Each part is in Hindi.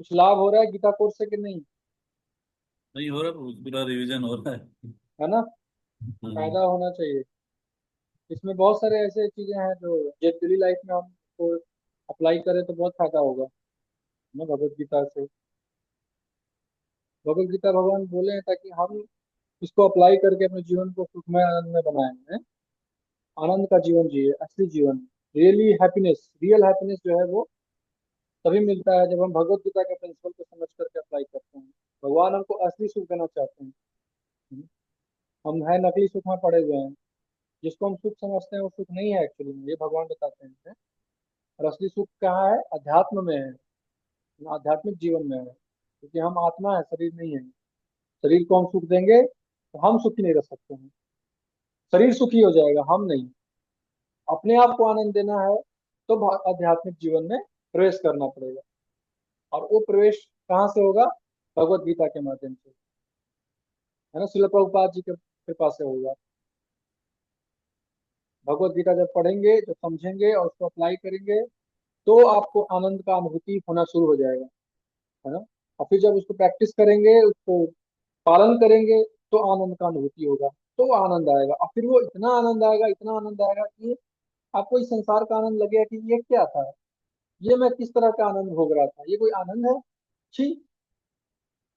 कुछ लाभ हो रहा है गीता कोर्स से कि नहीं? नहीं हो रहा, पूरा रिवीजन हो रहा है। है ना? हम्म। फायदा होना चाहिए। इसमें बहुत सारे ऐसे चीजें हैं जो डेली लाइफ में हम को अप्लाई करें तो बहुत फायदा होगा, है ना, भगवत गीता से। भगवत गीता भगवान बोले हैं ताकि हम इसको अप्लाई करके अपने जीवन को सुखमय आनंद में बनाए हैं। आनंद का जीवन जिए, असली जीवन। रियल हैप्पीनेस जो है वो तभी मिलता है जब हम भगवत गीता के प्रिंसिपल को समझ करके अप्लाई करते हैं। भगवान हमको असली सुख देना चाहते हैं। हम है नकली सुख में पड़े हुए हैं। जिसको हम सुख समझते हैं वो सुख नहीं है एक्चुअली में, ये भगवान बताते हैं हमें। और असली सुख कहाँ है? अध्यात्म में है, आध्यात्मिक जीवन में है, क्योंकि हम आत्मा है, शरीर नहीं है। शरीर को हम सुख देंगे तो हम सुखी नहीं रह सकते हैं। शरीर सुखी हो जाएगा, हम नहीं। अपने आप को आनंद देना है तो आध्यात्मिक जीवन में प्रवेश करना पड़ेगा। और वो प्रवेश कहाँ से होगा? भगवत गीता के माध्यम से, है ना, श्रील प्रभुपाद जी के कृपा से होगा। भगवत गीता जब पढ़ेंगे, जब समझेंगे और उसको अप्लाई करेंगे, तो आपको आनंद का अनुभूति होना शुरू हो जाएगा, है ना। और फिर जब उसको प्रैक्टिस करेंगे, उसको पालन करेंगे, तो आनंद का अनुभूति होगा। तो आनंद आएगा, और फिर वो इतना आनंद आएगा, इतना आनंद आएगा कि आपको इस संसार का आनंद लगेगा कि ये क्या था, ये मैं किस तरह का आनंद भोग रहा था, ये कोई आनंद है? छी,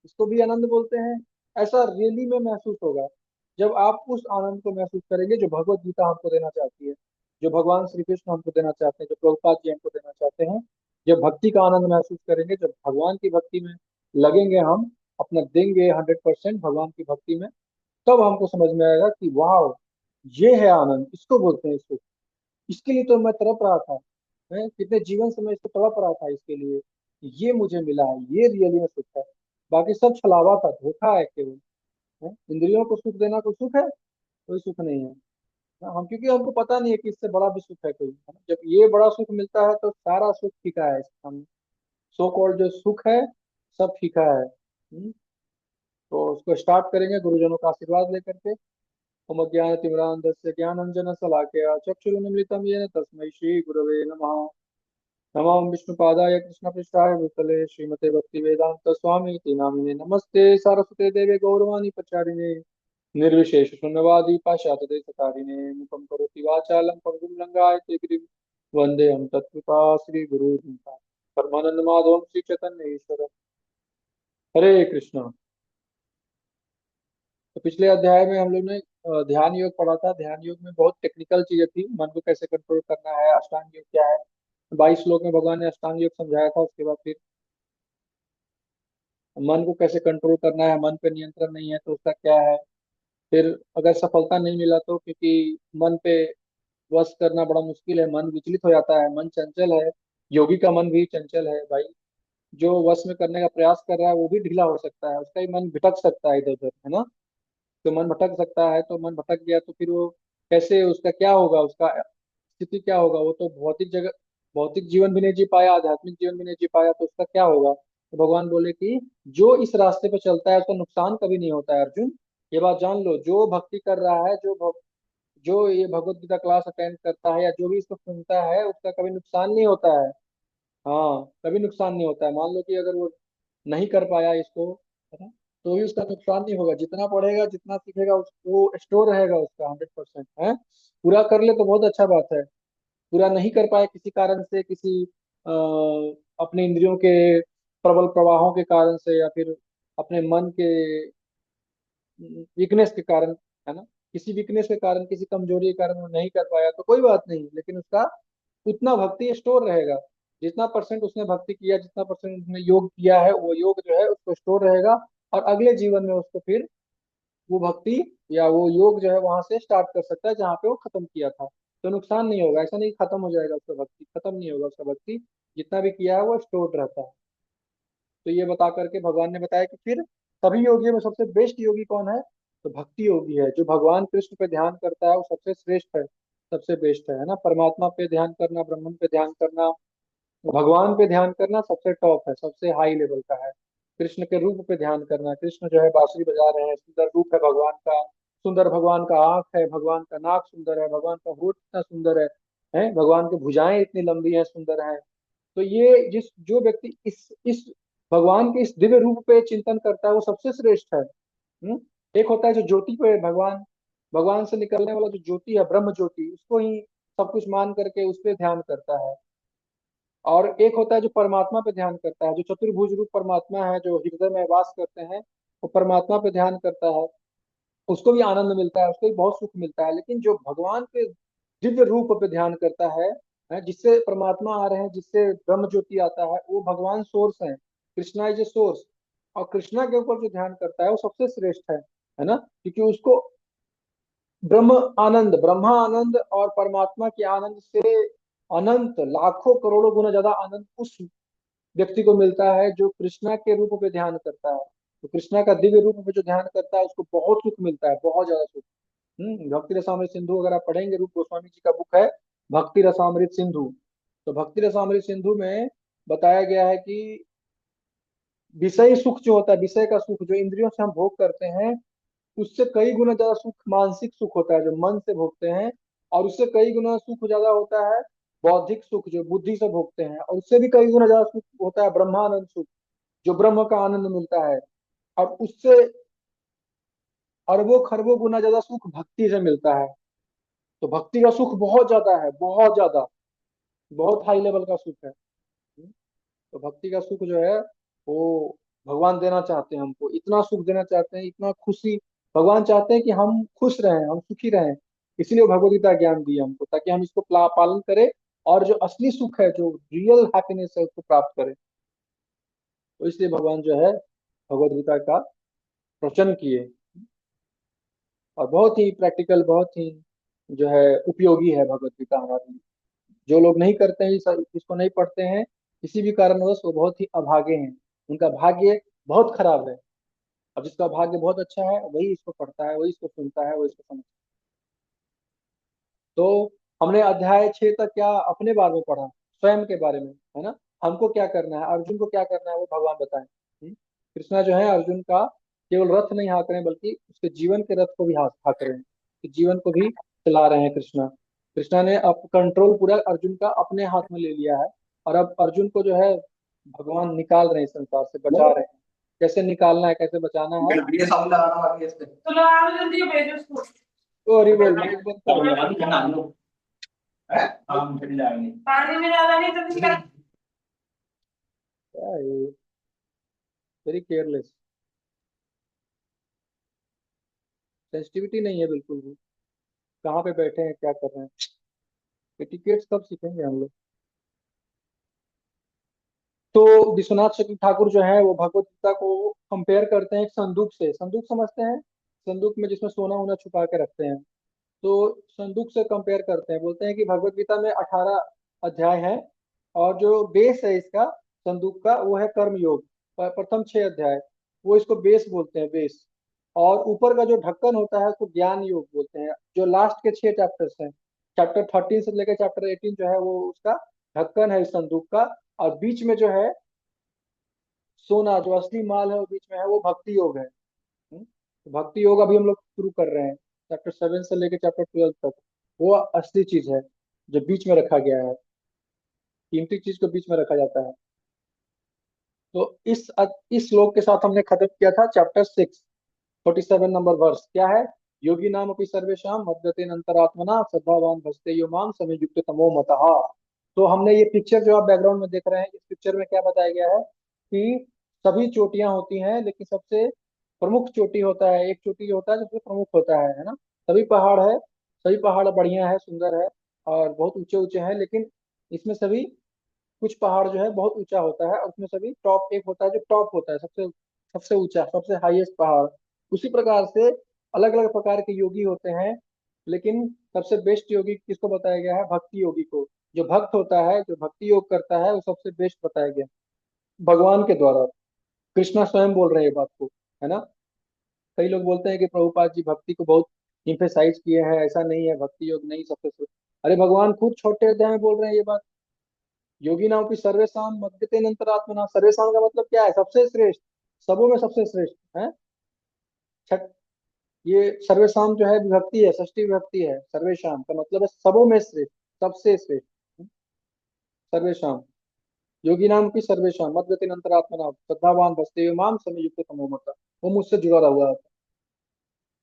इसको भी आनंद बोलते हैं? ऐसा रियली में महसूस होगा जब आप उस आनंद को महसूस करेंगे जो भगवत गीता हमको देना चाहती है, जो भगवान श्री कृष्ण हमको देना चाहते हैं, जो प्रभुपाद जी हमको देना चाहते हैं। जब भक्ति का आनंद महसूस करेंगे, जब भगवान की भक्ति में लगेंगे, हम अपना देंगे 100% भगवान की भक्ति में, तब हमको समझ में आएगा कि वाह, ये है आनंद, इसको बोलते हैं सुख। इसके लिए तो मैं तड़प रहा था, मैं कितने जीवन से मैं इसको तड़प रहा था इसके लिए, ये मुझे मिला है, ये रियली में सुख है। बाकी सब छलावा था, धोखा है केवल। है? इंद्रियों को सुख देना कोई सुख है? कोई सुख नहीं है। हम, क्योंकि हमको पता नहीं है कि इससे बड़ा भी सुख है कोई, है ना? जब ये बड़ा सुख मिलता है तो सारा सुख फीका है इसका। हम सो कॉल्ड जो सुख है, सब फीका है। तो उसको स्टार्ट करेंगे गुरुजनों का आशीर्वाद लेकर के। ओम ज्ञानतिमिरान्धस्य ज्ञानाञ्जनशलाकया चक्षुरुन्मीलितं येन तस्मै श्रीगुरवे नमः। नमो विष्णुपादाय कृष्णपृष्ठाय भूतले श्रीमते भक्तिवेदांत स्वामी इति नामिने नमस्ते सारस्वते देवे गौरवाणी प्रचारिणे निर्विशेष शून्यवादी पाश्चात्यदेशतारिणे मुखं करोति वाचालं पङ्गुं लङ्घयते गिरिं वन्देऽहं तत्कृपा श्रीगुरुं परमानंद माधवं श्री चैतन्य ईश्वर। हरे कृष्णा। तो पिछले अध्याय में हम लोग ने ध्यान योग पढ़ा था। ध्यान योग में बहुत टेक्निकल चीजें थी, मन को कैसे कंट्रोल करना है, अष्टांग योग क्या है। 22 श्लोक में भगवान ने अष्टांग योग समझाया था। उसके बाद फिर मन को कैसे कंट्रोल करना है, मन पे नियंत्रण नहीं है तो उसका क्या है। फिर अगर सफलता नहीं मिला तो, क्योंकि मन पे वश करना बड़ा मुश्किल है, मन विचलित हो जाता है, मन चंचल है। योगी का मन भी चंचल है भाई। जो वश में करने का प्रयास कर रहा है वो भी ढीला हो सकता है, उसका ही मन भटक सकता है इधर उधर, है ना। तो मन भटक सकता है, तो मन भटक गया तो फिर वो कैसे, उसका क्या होगा, उसका स्थिति क्या होगा? वो तो भौतिक जगह, भौतिक जीवन भी नहीं जी पाया, आध्यात्मिक जीवन भी नहीं जी पाया, तो उसका क्या होगा? तो भगवान बोले कि जो इस रास्ते पे चलता है उसका नुकसान कभी नहीं होता है अर्जुन। ये बात जान लो, जो भक्ति कर रहा है, जो ये भगवत गीता क्लास अटेंड करता है या जो भी इसको सुनता है, उसका कभी नुकसान नहीं होता है। हाँ, कभी नुकसान नहीं होता है। मान लो कि अगर वो नहीं कर पाया इसको, है ना, तो भी उसका नुकसान नहीं होगा। जितना पढ़ेगा, जितना सीखेगा, वो स्टोर रहेगा उसका 100%। है, पूरा कर ले तो बहुत अच्छा बात है। पूरा नहीं कर पाए किसी कारण से, किसी अपने इंद्रियों के प्रबल प्रवाहों के कारण से, या फिर अपने मन के वीकनेस के कारण, है ना, किसी वीकनेस के कारण, किसी कमजोरी के कारण वो नहीं कर पाया, तो कोई बात नहीं, लेकिन उसका उतना भक्ति स्टोर रहेगा। जितना परसेंट उसने भक्ति किया, जितना परसेंट उसने योग किया है, वो योग जो है उसको स्टोर रहेगा। और अगले जीवन में उसको फिर वो भक्ति या वो योग जो है वहां से स्टार्ट कर सकता है जहाँ पे वो खत्म किया था। तो नुकसान नहीं होगा, ऐसा नहीं खत्म हो जाएगा उसका भक्ति, खत्म नहीं होगा उसका भक्ति। जितना भी किया है वो स्टोर्ड रहता है। तो ये बता करके भगवान ने बताया कि फिर सभी योगियों में सबसे बेस्ट योगी कौन है? तो भक्ति योगी है। जो भगवान कृष्ण पे ध्यान करता है वो सबसे श्रेष्ठ है, सबसे बेस्ट है ना। परमात्मा पे ध्यान करना, ब्रह्मन पे ध्यान करना, भगवान पे ध्यान करना सबसे टॉप है, सबसे हाई लेवल का है। कृष्ण के रूप पे ध्यान करना, कृष्ण जो है बांसुरी बजा रहे हैं, सुंदर रूप है भगवान का, सुंदर भगवान का आंख है, भगवान का नाक सुंदर है, भगवान का होठ इतना सुंदर है भगवान की भुजाएं इतनी लंबी हैं, सुंदर हैं। तो ये जिस जो व्यक्ति इस भगवान के इस दिव्य रूप पे चिंतन करता है वो सबसे श्रेष्ठ है। एक होता है जो ज्योति पे भगवान, भगवान से निकलने वाला जो ज्योति है ब्रह्म ज्योति, उसको ही सब कुछ मान करके उस पे ध्यान करता है। और एक होता है जो परमात्मा पे ध्यान करता है, जो चतुर्भुज रूप परमात्मा है जो हृदय में वास करते हैं, वो परमात्मा पे ध्यान करता है, उसको भी आनंद मिलता है, उसको भी बहुत सुख मिलता है। लेकिन जो भगवान के दिव्य रूप पे ध्यान करता है, जिससे परमात्मा आ रहे हैं, जिससे ब्रह्म ज्योति आता है, वो भगवान सोर्स है। Krishna is a source. और कृष्णा के ऊपर जो ध्यान करता है वो सबसे श्रेष्ठ है ना, क्योंकि उसको ब्रह्म आनंद, ब्रह्मा आनंद और परमात्मा के आनंद से अनंत लाखों करोड़ों गुना ज्यादा आनंद उस व्यक्ति को मिलता है जो कृष्णा के रूप पे ध्यान करता है। तो कृष्णा का दिव्य रूप पे जो ध्यान करता है उसको बहुत सुख मिलता है, बहुत ज्यादा सुख। भक्ति रसामृत सिंधु अगर आप पढ़ेंगे, रूप गोस्वामी जी का बुक है भक्ति रसामृत सिंधु। तो भक्ति रसामृत सिंधु में बताया गया है कि विषय सुख जो होता है, विषय का सुख जो इंद्रियों से हम भोग करते हैं, उससे कई गुना ज्यादा सुख मानसिक सुख होता है जो मन से भोगते हैं। और उससे कई गुना सुख ज्यादा होता है बौद्धिक सुख जो बुद्धि से भोगते हैं। और उससे भी कई गुना ज्यादा सुख होता है ब्रह्मानंद सुख, जो ब्रह्म का आनंद मिलता है। और उससे अरबों खरबों गुना ज्यादा सुख भक्ति से मिलता है। तो भक्ति का सुख बहुत ज्यादा है, बहुत ज्यादा, बहुत हाई लेवल का सुख है। तो भक्ति का सुख जो है वो भगवान देना चाहते हैं हमको, इतना सुख देना चाहते हैं, इतना खुशी। भगवान चाहते हैं कि हम खुश रहें, हम सुखी रहें। इसीलिए वो भगवद गीता ज्ञान दिया हमको, ताकि हम इसको पालन करें और जो असली सुख है, जो रियल हैप्पीनेस है, उसको प्राप्त करें। तो इसलिए भगवान जो है भगवद गीता का प्रवचन किए। और बहुत ही प्रैक्टिकल, बहुत ही जो है उपयोगी है भगवद गीता हमारे लिए। जो लोग नहीं करते हैं इसको नहीं पढ़ते हैं, किसी भी कारणवश वो बहुत ही अभागे हैं, उनका भाग्य बहुत खराब है। अब जिसका भाग्य बहुत अच्छा है वही इसको पढ़ता है, वही इसको सुनता है, वही इसको समझता है। तो हमने अध्याय 6 तक क्या अपने बारे में पढ़ा, स्वयं के बारे में, है ना। हमको क्या करना है, अर्जुन को क्या करना है, वो भगवान बताएं। कृष्णा जो है अर्जुन का केवल रथ नहीं हाँक रहे हैं, बल्कि उसके जीवन के रथ को भी हाँक रहे हैं, उसके जीवन को भी चला रहे हैं कृष्णा। कृष्णा ने अब कंट्रोल पूरा अर्जुन का अपने हाथ में ले लिया है। और अब अर्जुन को जो है भगवान निकाल रहे हैं, इस संसार से बचा रहे हैं। कैसे निकालना है, कैसे बचाना है। ये साउंड लगाना बाकी है इस पे तो लगा दो जल्दी भेजो उसको तो हरि बोल, माइक बंद अब करो। लगा लो लो है हम चली जाएंगे पानी में ज्यादा नहीं तो निकाल क्या है, वेरी केयरलेस, सेंसिटिविटी नहीं है बिल्कुल भी। कहाँ पे बैठे हैं, क्या कर रहे हैं। एटिकेट्स कब सीखेंगे हम लोग। तो विश्वनाथ चक्रवर्ती ठाकुर जो है वो भगवत गीता को कंपेयर करते हैं एक संदूक से। संदूक समझते हैं, संदूक में जिसमें सोना वोना छुपा के रखते हैं। तो संदूक से कंपेयर करते हैं, बोलते हैं कि भगवत गीता में 18 अध्याय है, और जो बेस है इसका संदूक का वो है कर्म योग। प्रथम 6 अध्याय वो इसको बेस बोलते हैं, बेस। और ऊपर का जो ढक्कन होता है उसको ज्ञान योग बोलते हैं। जो लास्ट के 6 चैप्टर्स हैं, चैप्टर 13 से लेकर चैप्टर 18 जो है वो उसका ढक्कन है इस संदूक का। और बीच में जो है सोना, जो असली माल है वो बीच में है, वो भक्ति योग है। तो भक्ति योग अभी हम लोग शुरू कर रहे हैं, चैप्टर 7 से लेकर चैप्टर 12 तक। वो असली चीज है जो बीच में रखा गया है, कीमती चीज को बीच में रखा जाता है। तो इस श्लोक के साथ हमने खत्म किया था चैप्टर 6, 47 नंबर वर्स। क्या है, योगी नाम अपनी सर्वेशम मद्गतेन अंतरात्मना श्रद्धावान भजते यो माम समय युक्त तमो मतः। तो हमने ये पिक्चर जो आप बैकग्राउंड में देख रहे हैं, इस पिक्चर में क्या बताया गया है कि सभी चोटियां होती हैं, लेकिन सबसे प्रमुख चोटी होता है, एक चोटी जो होता है सबसे प्रमुख होता है ना। सभी पहाड़ है, सभी पहाड़ बढ़िया है, सुंदर है और बहुत ऊंचे ऊंचे हैं, लेकिन इसमें सभी कुछ पहाड़ जो है बहुत ऊंचा होता है, और उसमें सभी टॉप एक होता है जो टॉप होता है, सबसे सबसे ऊंचा, सबसे हाईएस्ट पहाड़। उसी प्रकार से अलग अलग प्रकार के योगी होते हैं, लेकिन सबसे बेस्ट योगी किसको बताया गया है, भक्ति योगी को। जो भक्त होता है, जो भक्ति योग करता है, वो सबसे बेस्ट बताया गया भगवान के द्वारा। कृष्णा स्वयं बोल रहे हैं ये बात को, है ना। कई लोग बोलते हैं कि प्रभुपाद जी भक्ति को बहुत इम्फेसाइज किए हैं, ऐसा नहीं है, भक्ति योग नहीं सबसे श्रेष्ठ। अरे भगवान खुद छोटे अध्याय में बोल रहे हैं ये बात। योगी नाम की सर्वेशाम मद्गते अंतरात्मना, सर्वेशाम का मतलब क्या है, सबसे श्रेष्ठ, सबों में सबसे श्रेष्ठ है। छठ, ये सर्वेशाम जो है विभक्ति है, षष्ठी विभक्ति है, सर्वेशाम का मतलब है सबों में श्रेष्ठ, सबसे श्रेष्ठ। सर्वेशाम योगी नाम की सर्वेशम मद्गति अंतरात्मना श्रद्धावान भजते माम समय युक्त तमो मत, वो मुझसे जुड़ा हुआ है।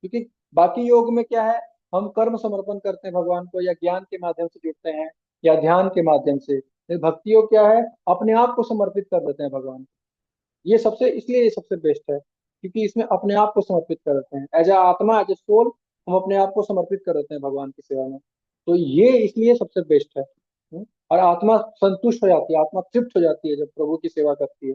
क्योंकि बाकी योग में क्या है, हम कर्म समर्पण करते हैं भगवान को, या ज्ञान के माध्यम से जुड़ते हैं, या ध्यान के माध्यम से। लेकिन भक्ति योग क्या है, अपने आप को समर्पित कर देते हैं भगवान को। ये सबसे, इसलिए ये सबसे बेस्ट है, क्योंकि इसमें अपने आप को समर्पित कर देते हैं, एज ए आत्मा, एज ए सोल, हम अपने आप को समर्पित कर देते हैं भगवान की सेवा में। तो ये इसलिए सबसे बेस्ट है। और आत्मा संतुष्ट हो जाती है, आत्मा तृप्त हो जाती है जब प्रभु की सेवा करती है।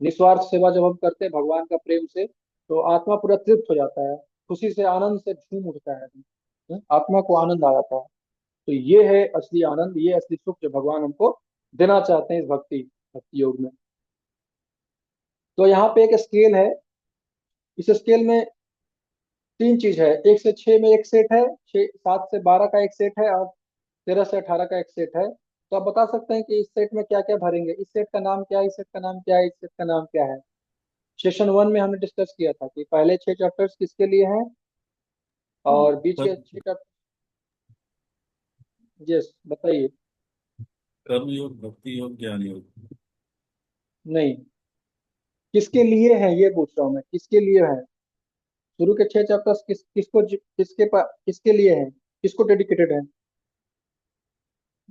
निस्वार्थ सेवा जब हम करते हैं भगवान का प्रेम से, तो आत्मा पूरा तृप्त हो जाता है, खुशी से आनंद से झूम उठता है। आत्मा को आनंद आ जाता है। तो ये है असली आनंद, ये असली सुख जो भगवान हमको देना चाहते हैं इस भक्ति भक्ति योग में। तो यहाँ पे एक स्केल है, इस स्केल में तीन चीज है। 1 से 6 में एक सेट है, 7 से 12 का एक सेट है, और 13 से 18 का एक सेट है। तो आप बता सकते हैं कि इस सेट में क्या क्या भरेंगे, इस सेट का नाम क्या है, इस सेट का नाम क्या है, इस सेट का नाम क्या है। सेशन 1 में हमने डिस्कस किया था कि पहले 6 चैप्टर्स किसके लिए हैं, और बीच के कर्म 6 चैप्टर। यस, बताइए। कर्म योग, भक्ति योग, ज्ञान योग। नहीं, किसके लिए है ये पूछ रहा हूँ मैं, किसके लिए है। शुरू के 6 चैप्टर्स किसके लिए है, किसको डेडिकेटेड है।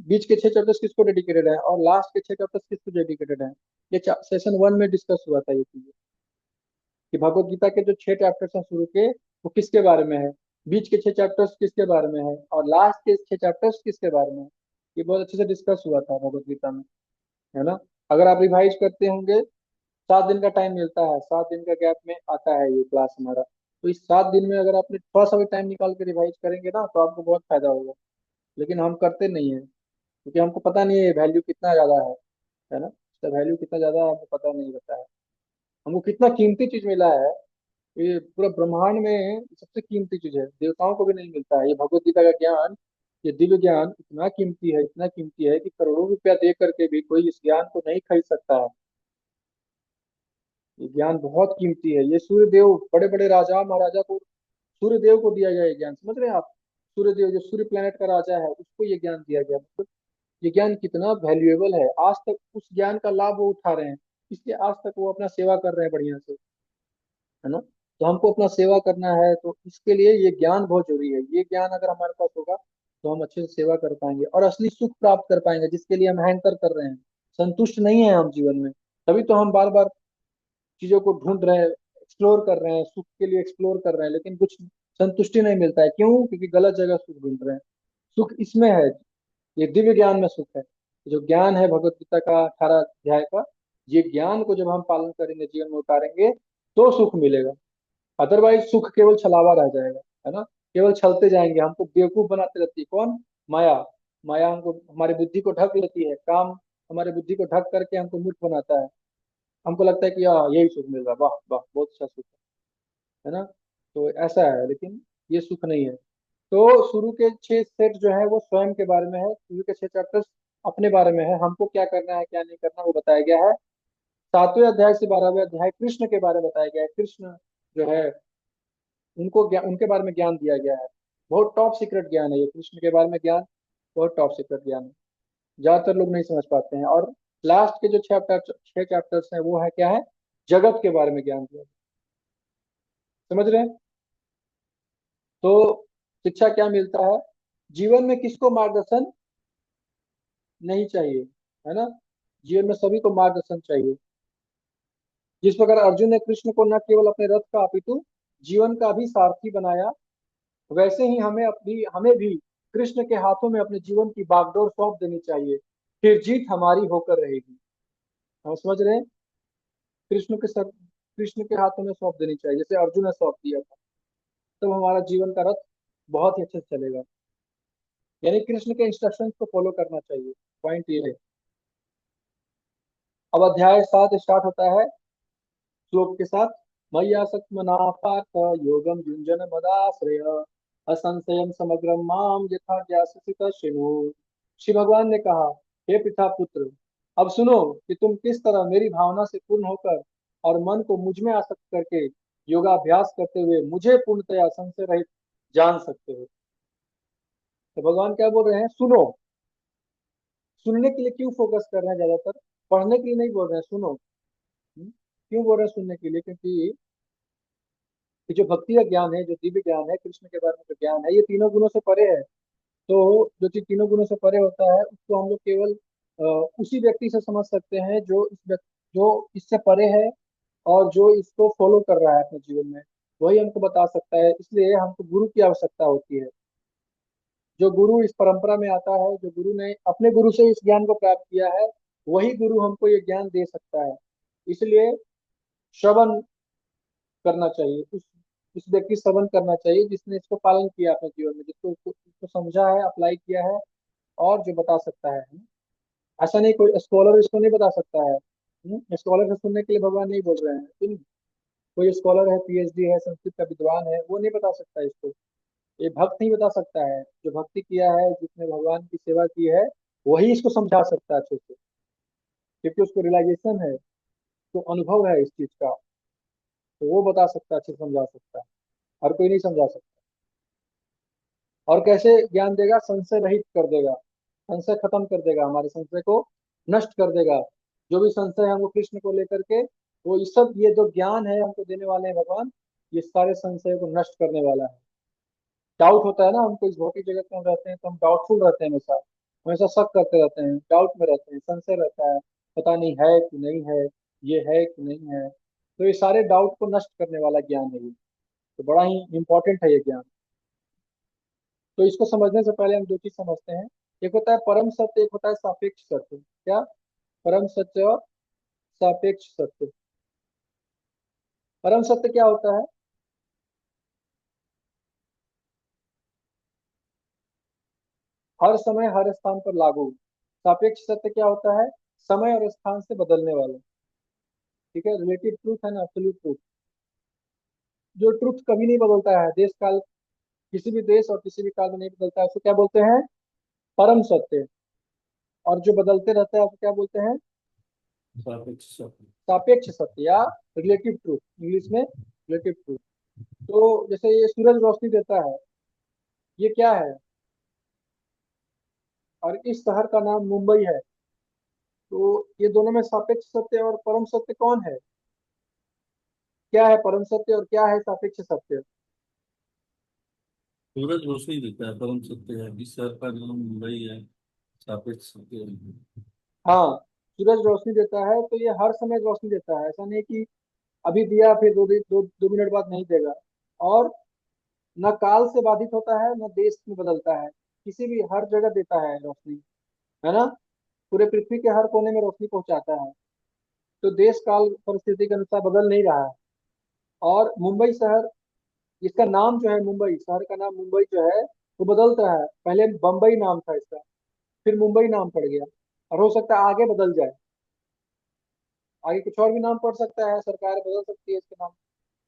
बीच के 6 चैप्टर्स किसको डेडिकेटेड है, और लास्ट के 6 चैप्टर्स किसको डेडिकेटेड है। ये सेशन 1 में डिस्कस हुआ था ये चीजें, कि भगवत गीता के जो 6 चैप्टर्स हैं शुरू के, वो किसके बारे में है, बीच के 6 चैप्टर्स किसके बारे में है, और लास्ट के 6 चैप्टर्स किसके बारे में है। ये बहुत अच्छे से डिस्कस हुआ था भगवत गीता में, है ना। अगर आप रिवाइज करते होंगे, 7 दिन का टाइम मिलता है, 7 दिन का गैप में आता है ये क्लास हमारा। तो इस 7 दिन में अगर आपने थोड़ा सा भी टाइम निकाल के रिवाइज करेंगे ना, तो आपको बहुत फायदा होगा। लेकिन हम करते नहीं है, क्योंकि हमको पता नहीं है वैल्यू कितना ज्यादा है ना, इसका वैल्यू कितना ज्यादा है हमको पता नहीं रहता है। हमको कितना कीमती चीज मिला है, ये पूरा ब्रह्मांड में सबसे कीमती चीज है, देवताओं को भी नहीं मिलता है ये भगवत गीता का ज्ञान। ये दिव्य ज्ञान इतना कीमती है, इतना कीमती है कि करोड़ों रुपया दे करके भी कोई इस ज्ञान को नहीं खरीद सकता है। ये ज्ञान बहुत कीमती है। ये सूर्य देव, बड़े बड़े राजा महाराजा को, सूर्य देव को दिया गया ये ज्ञान, समझ रहे हैं आप। सूर्य देव जो सूर्य प्लेनेट का राजा है, उसको ये ज्ञान दिया गया। मतलब ये ज्ञान कितना वैल्यूएबल है, आज तक उस ज्ञान का लाभ वो उठा रहे हैं, इसलिए आज तक वो अपना सेवा कर रहे हैं बढ़िया से, है ना। तो हमको अपना सेवा करना है, तो इसके लिए ये ज्ञान बहुत जरूरी है। ये ज्ञान अगर हमारे पास होगा, तो हम अच्छे से सेवा कर पाएंगे और असली सुख प्राप्त कर पाएंगे, जिसके लिए हम हैंकर कर रहे हैं। संतुष्ट नहीं है हम जीवन में, तभी तो हम बार बार चीजों को ढूंढ रहे हैं, एक्सप्लोर कर रहे हैं, सुख के लिए एक्सप्लोर कर रहे हैं, लेकिन कुछ संतुष्टि नहीं मिलता है। क्यों? क्योंकि गलत जगह सुख ढूंढ रहे हैं। सुख इसमें है, ये दिव्य ज्ञान में सुख है। जो ज्ञान है भगवत गीता का 18 अध्याय का, ये ज्ञान को जब हम पालन करेंगे, जीवन में उतारेंगे, तो सुख मिलेगा। अदरवाइज सुख केवल छलावा रह जाएगा, है ना। केवल छलते जाएंगे, हमको बेवकूफ बनाते रहती है कौन, माया। माया हमको, हमारी बुद्धि को ढक लेती है, काम हमारे बुद्धि को ढक करके हमको मूर्ख बनाता है। हमको लगता है कि यही सुख मिल रहा है, वाह वाह बहुत अच्छा सुख है ना। तो ऐसा है, लेकिन ये सुख नहीं है। तो शुरू के 6 सेट जो है वो स्वयं के बारे में है, शुरू के 6 चैप्टर्स अपने बारे में है, हमको क्या करना है क्या नहीं करना वो बताया गया है। 7वें अध्याय से 12वें अध्याय कृष्ण के बारे में बताया गया है। कृष्ण जो है, उनके बारे में ज्ञान दिया गया है। बहुत टॉप सीक्रेट ज्ञान है ये, कृष्ण के बारे में ज्ञान बहुत टॉप सीक्रेट ज्ञान है, ज्यादातर लोग नहीं समझ पाते हैं। और लास्ट के जो 6 चैप्टर्स हैं, वो है क्या है, जगत के बारे में ज्ञान दिया है। समझ रहे हैं। तो शिक्षा क्या मिलता है, जीवन में किसको मार्गदर्शन नहीं चाहिए, है ना। जीवन में सभी को मार्गदर्शन चाहिए। जिस प्रकार अर्जुन ने कृष्ण को न केवल अपने रथ का अपितु जीवन का भी सारथी बनाया, वैसे ही हमें भी कृष्ण के हाथों में अपने जीवन की बागडोर सौंप देनी चाहिए, फिर जीत हमारी होकर रहेगी। हम समझ रहे हैं। कृष्ण के हाथों में सौंप देनी चाहिए, जैसे अर्जुन ने सौंप दिया था, तब हमारा जीवन का रथ बहुत ही अच्छे से चलेगा। यानी कृष्ण के इंस्ट्रक्शंस को फॉलो करना चाहिए, पॉइंट ये है। अब अध्याय 7 स्टार्ट होता है श्लोक के साथ। मय्यासक्त मनाः पार्थ योगम युञ्जन मदाश्रय असंशयम समग्रम माम यथा ज्ञास्यसि तच्छृणु। श्री भगवान ने कहा, हे पिता पुत्र, अब सुनो कि तुम किस तरह मेरी भावना से पूर्ण होकर और मन को मुझ में आसक्त करके योगाभ्यास करते हुए मुझे पूर्णतया संशय रहित जान सकते हो। तो भगवान क्या बोल रहे हैं, सुनो। सुनने के लिए क्यों फोकस कर रहे हैं ज्यादातर? पढ़ने के लिए नहीं बोल रहे हैं, सुनो। क्यों बोल रहे हैं सुनने के लिए? क्योंकि ये जो भक्ति का ज्ञान है, जो दिव्य ज्ञान है, कृष्ण के बारे में जो ज्ञान है, ये तीनों गुणों से परे है। तो जो चीज तीनों गुणों से परे होता है उसको हम लोग केवल उसी व्यक्ति से समझ सकते हैं जो जो इससे परे है, और जो इसको फॉलो कर रहा है अपने जीवन में, वही हमको बता सकता है। इसलिए हमको गुरु की आवश्यकता होती है। जो गुरु इस परंपरा में आता है, जो गुरु ने अपने गुरु से इस ज्ञान को प्राप्त किया है, वही गुरु हमको ये ज्ञान दे सकता है। इसलिए श्रवण करना चाहिए। उस व्यक्ति से श्रवण करना चाहिए जिसने इसको पालन किया अपने जीवन में, जिसको इसको समझा है, अप्लाई किया है, और जो बता सकता है। ऐसा नहीं कोई स्कॉलर इसको नहीं बता सकता है। स्कॉलर से सुनने के लिए भगवान नहीं बोल रहे हैं। कोई स्कॉलर है, पीएचडी है, संस्कृत का विद्वान है, वो नहीं बता सकता इसको। ये भक्त नहीं बता सकता है। जो भक्ति किया है, जिसने भगवान की सेवा की है, वही इसको समझा सकता है अच्छे से, क्योंकि उसको रियलाइजेशन है, तो अनुभव है इस चीज का। तो वो बता सकता है, अच्छे से समझा सकता है। हर कोई नहीं समझा सकता। और कैसे ज्ञान देगा? संशय रहित कर देगा, संशय खत्म कर देगा, हमारे संशय को नष्ट कर देगा। जो भी संशय है हमको कृष्ण को लेकर के, वो इस सब ये जो ज्ञान है हमको देने वाले हैं भगवान, ये सारे संशय को नष्ट करने वाला है। डाउट होता है ना हमको, इस भौतिक जगत में हम रहते हैं तो हम डाउटफुल रहते हैं, हमेशा हमेशा शक करते रहते हैं, डाउट में रहते हैं, संशय रहता है, पता नहीं है कि नहीं है, ये है कि नहीं है। तो ये सारे डाउट को नष्ट करने वाला ज्ञान है ये। तो बड़ा ही इंपॉर्टेंट है ये ज्ञान। तो इसको समझने से पहले हम दो चीज समझते हैं। एक होता है परम सत्य, एक होता है सापेक्ष सत्य। क्या? परम सत्य और सापेक्ष सत्य। परम सत्य क्या होता है? हर समय हर स्थान पर लागू। सापेक्ष सत्य क्या होता है? समय और स्थान से बदलने वाला। ठीक है, रिलेटिव ट्रूथ है ना, एब्सोल्यूट ट्रूथ। जो ट्रूथ कभी नहीं बदलता है, देश काल, किसी भी देश और किसी भी काल में नहीं बदलता है, उसको क्या बोलते हैं? परम सत्य। और जो बदलते रहता है उसको क्या बोलते हैं? सापेक्ष सत्य। सापेक्ष सत्य या रिलेटिव ट्रूथ, इंग्लिश में रिलेटिव ट्रूथ। तो जैसे ये सूरज रोशनी देता है, ये क्या है? और इस शहर का नाम मुंबई है। तो ये दोनों में सापेक्ष सत्य और परम सत्य कौन है? क्या है परम सत्य और क्या है सापेक्ष सत्य? सूरज रोशनी देता है, परम सत्य है। इस शहर का नाम मुंबई है, सापेक्ष सत्य है। हाँ, सूरज रोशनी देता है तो ये हर समय रोशनी देता है, ऐसा नहीं कि अभी दिया फिर दो मिनट बाद नहीं देगा। और न काल से बाधित होता है, न देश में बदलता है, किसी भी हर जगह देता है रोशनी, है ना? पूरे पृथ्वी के हर कोने में रोशनी पहुंचाता है। तो देश काल परिस्थिति के अनुसार बदल नहीं रहा है। और मुंबई शहर, इसका नाम जो है, मुंबई शहर का नाम मुंबई जो है, वो बदलता है। पहले बम्बई नाम था इसका, फिर मुंबई नाम पड़ गया, और हो सकता है आगे बदल जाए। आगे कुछ और भी नाम पड़ सकता है, सरकार बदल सकती है इसके नाम।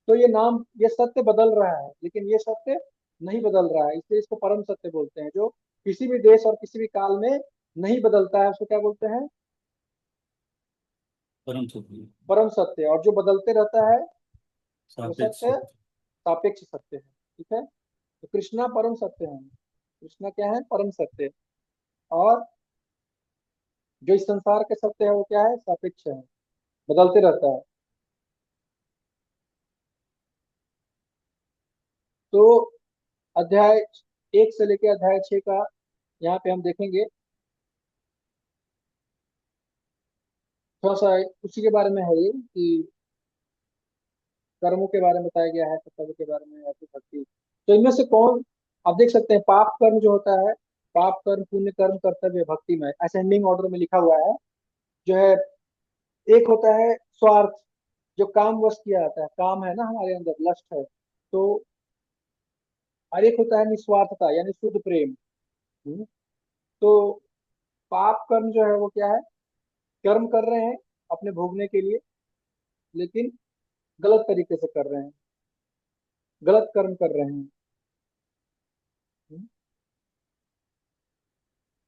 तो ये नाम, ये सत्य बदल रहा है, लेकिन ये सत्य नहीं बदल रहा है, इसलिए इसको परम सत्य बोलते हैं। जो किसी भी देश और किसी भी काल में नहीं बदलता है, उसको क्या बोलते हैं? परम सत्य। परम सत्य। और जो बदलते रहता है, वो सापेक्ष सत्य सत्य। सापेक्ष सत्य है। ठीक है, तो कृष्णा परम सत्य है। कृष्णा क्या है? परम सत्य। और जो इस संसार के सत्य है वो क्या है? सापेक्ष है, बदलते रहता है। तो अध्याय 1 से लेकर अध्याय 6 का यहाँ पे हम देखेंगे। थोड़ा सा उसी के बारे में है ये, कि कर्मों के बारे में बताया गया है, कर्तव्य के बारे में, ऐसी भक्ति। तो इनमें से कौन, आप देख सकते हैं, पाप कर्म जो होता है, पाप कर्म, पुण्य कर्म, कर्तव्य, भक्ति में असेंडिंग ऑर्डर में लिखा हुआ है जो है। एक होता है स्वार्थ, जो काम वश किया जाता है, काम है ना हमारे अंदर, लस्ट है। तो और एक होता है निस्वार्थता, यानी शुद्ध प्रेम। हम्म, तो पाप कर्म जो है वो क्या है? कर्म कर रहे हैं अपने भोगने के लिए, लेकिन गलत तरीके से कर रहे हैं, गलत कर्म कर रहे हैं। हम्म,